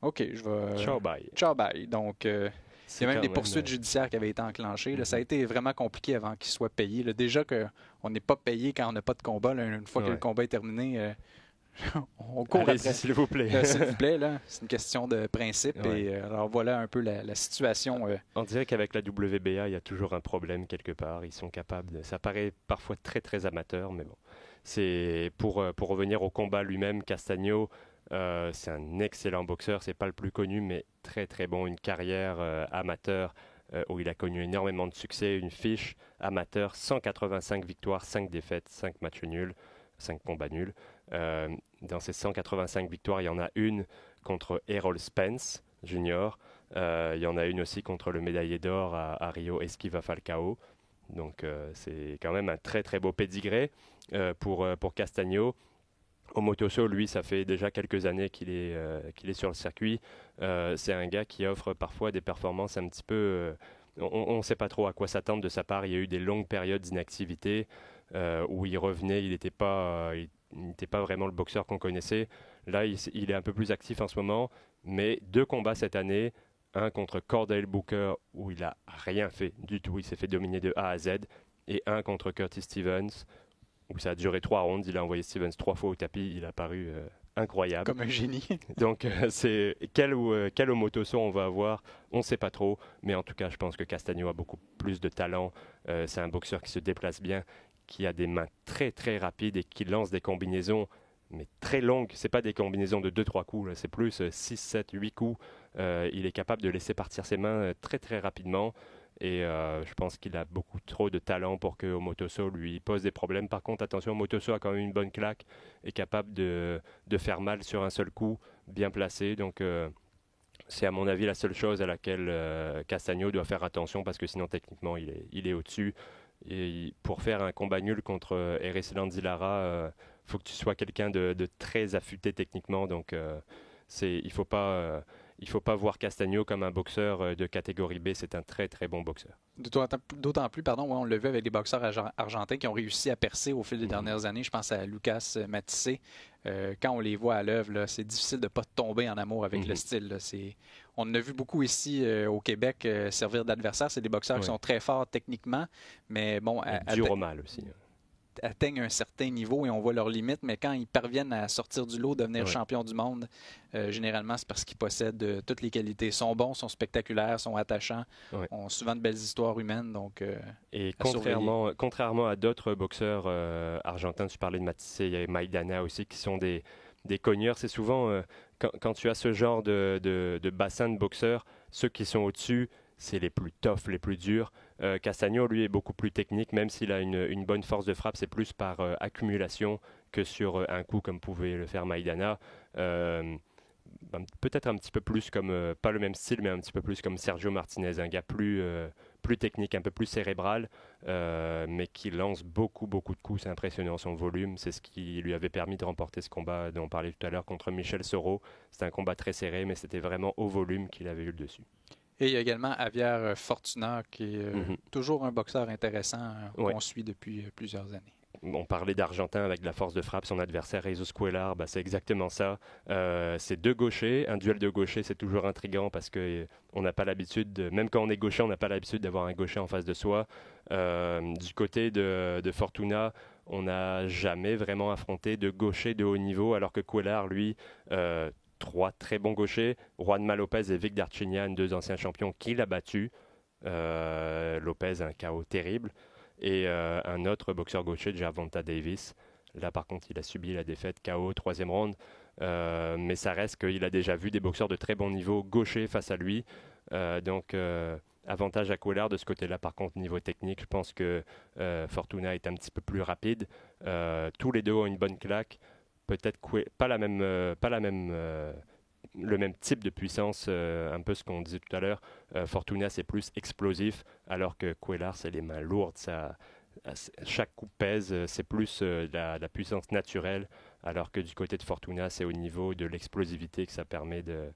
OK, je vais... Ciao, bye. Ciao, bye. Donc... il y a même des poursuites judiciaires qui avaient été enclenchées. Là, ça a été vraiment compliqué avant qu'il soit payé. Là, déjà qu'on n'est pas payé quand on n'a pas de combat. Là, une fois que le combat est terminé, on court après. S'il vous plaît. S'il vous plaît, là, c'est une question de principe. Et, alors voilà un peu la situation. On dirait qu'avec la WBA, il y a toujours un problème quelque part. Ils sont capables ça paraît parfois très très amateur, mais bon. C'est pour revenir au combat lui-même, Castano. C'est un excellent boxeur, c'est pas le plus connu, mais très très bon. Une carrière amateur où il a connu énormément de succès, une fiche amateur, 185 victoires, 5 défaites, 5 matchs nuls, 5 combats nuls. Dans ces 185 victoires, il y en a une contre Errol Spence Jr. Il y en a une aussi contre le médaillé d'or à Rio, Esquiva Falcao. Donc c'est quand même un très très beau pédigré pour Castano. Omotoso, lui, ça fait déjà quelques années qu'il est sur le circuit. C'est un gars qui offre parfois des performances un petit peu... on ne sait pas trop à quoi s'attendre de sa part. Il y a eu des longues périodes d'inactivité où il revenait, il n'était pas vraiment le boxeur qu'on connaissait. Là, il est un peu plus actif en ce moment, mais 2 combats cette année. Un contre Cordell Booker où il n'a rien fait du tout. Il s'est fait dominer de A à Z. Et un contre Curtis Stevens où ça a duré 3 rounds. Il a envoyé Stevens 3 fois au tapis. Il a paru incroyable. Comme un génie. Donc, c'est quel Omotoso on va avoir, on ne sait pas trop. Mais en tout cas, je pense que Castano a beaucoup plus de talent. C'est un boxeur qui se déplace bien, qui a des mains très très rapides et qui lance des combinaisons mais très longues. Ce n'est pas des combinaisons de 2-3 coups. Là. C'est plus 6, 7, 8 coups. Il est capable de laisser partir ses mains très très rapidement. Et je pense qu'il a beaucoup trop de talent pour que Omotoso lui pose des problèmes. Par contre, attention, Omotoso a quand même une bonne claque, est capable de faire mal sur un seul coup, bien placé. Donc c'est à mon avis la seule chose à laquelle Castano doit faire attention parce que sinon techniquement il est au-dessus. Et pour faire un combat nul contre Erisland Lara, faut que tu sois quelqu'un de très affûté techniquement. Donc il faut pas voir Castano comme un boxeur de catégorie B. C'est un très très bon boxeur. D'autant plus, on l'a vu avec des boxeurs argentins qui ont réussi à percer au fil des dernières années. Je pense à Lucas Matisse. Quand on les voit à l'œuvre, c'est difficile de ne pas tomber en amour avec le style. Là. On en a vu beaucoup ici au Québec servir d'adversaire. C'est des boxeurs qui sont très forts techniquement, mais bon... Dur au mal aussi. Atteignent un certain niveau et on voit leurs limites, mais quand ils parviennent à sortir du lot, devenir champion du monde, généralement, c'est parce qu'ils possèdent toutes les qualités. Ils sont bons, sont spectaculaires, sont attachants, ont souvent de belles histoires humaines. Donc, et contrairement à d'autres boxeurs argentins, tu parlais de Matisse, il y a Maidana aussi, qui sont des cogneurs. C'est souvent, quand tu as ce genre de bassin de boxeurs, ceux qui sont au-dessus, c'est les plus toughs, les plus durs. Castano, lui, est beaucoup plus technique, même s'il a une bonne force de frappe, c'est plus par accumulation que sur un coup comme pouvait le faire Maidana. Peut-être un petit peu plus comme, pas le même style, mais un petit peu plus comme Sergio Martinez, un gars plus technique, un peu plus cérébral, mais qui lance beaucoup de coups. C'est impressionnant son volume, c'est ce qui lui avait permis de remporter ce combat dont on parlait tout à l'heure contre Michel Soro. C'était un combat très serré, mais c'était vraiment au volume qu'il avait eu le dessus. Et il y a également Javier Fortuna, qui est toujours un boxeur intéressant qu'on suit depuis plusieurs années. On parlait d'Argentin avec de la force de frappe, son adversaire Jesus Cuellar, c'est exactement ça. C'est 2 gauchers, un duel de gauchers, c'est toujours intriguant parce que on n'a pas l'habitude, même quand on est gaucher, on n'a pas l'habitude d'avoir un gaucher en face de soi. Du côté de Fortuna, on n'a jamais vraiment affronté de gaucher de haut niveau, alors que Cuéllar, lui, 3 très bons gauchers, Juanma Lopez et Vic Darchinyan, 2 anciens champions qu'il a battus. Lopez, un KO terrible. Et un autre boxeur gaucher, Gervonta Davis. Là, par contre, il a subi la défaite KO, 3e round. Mais ça reste qu'il a déjà vu des boxeurs de très bon niveau gauchers face à lui. Donc, avantage à Cuéllar de ce côté-là. Par contre, niveau technique, je pense que Fortuna est un petit peu plus rapide. Tous les deux ont une bonne claque. Peut-être pas le même type de puissance, un peu ce qu'on disait tout à l'heure. Fortuna, c'est plus explosif, alors que Cuéllar, c'est les mains lourdes. Chaque coup pèse, c'est plus la puissance naturelle, alors que du côté de Fortuna, c'est au niveau de l'explosivité que ça permet de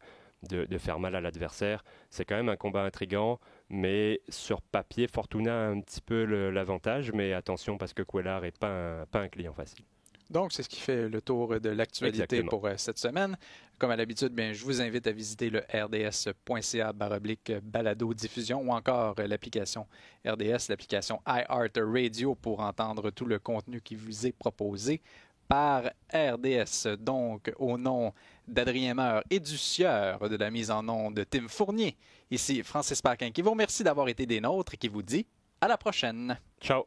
faire mal à l'adversaire. C'est quand même un combat intriguant, mais sur papier, Fortuna a un petit peu l'avantage, mais attention parce que Cuéllar n'est pas un client facile. Donc, c'est ce qui fait le tour de l'actualité pour cette semaine. Comme à l'habitude, bien, je vous invite à visiter le rds.ca/balado-diffusion ou encore l'application RDS, l'application iHeartRadio pour entendre tout le contenu qui vous est proposé par RDS. Donc, au nom d'Adrien Meur et du sieur de la mise en onde de Tim Fournier, ici Francis Paquin qui vous remercie d'avoir été des nôtres et qui vous dit à la prochaine. Ciao!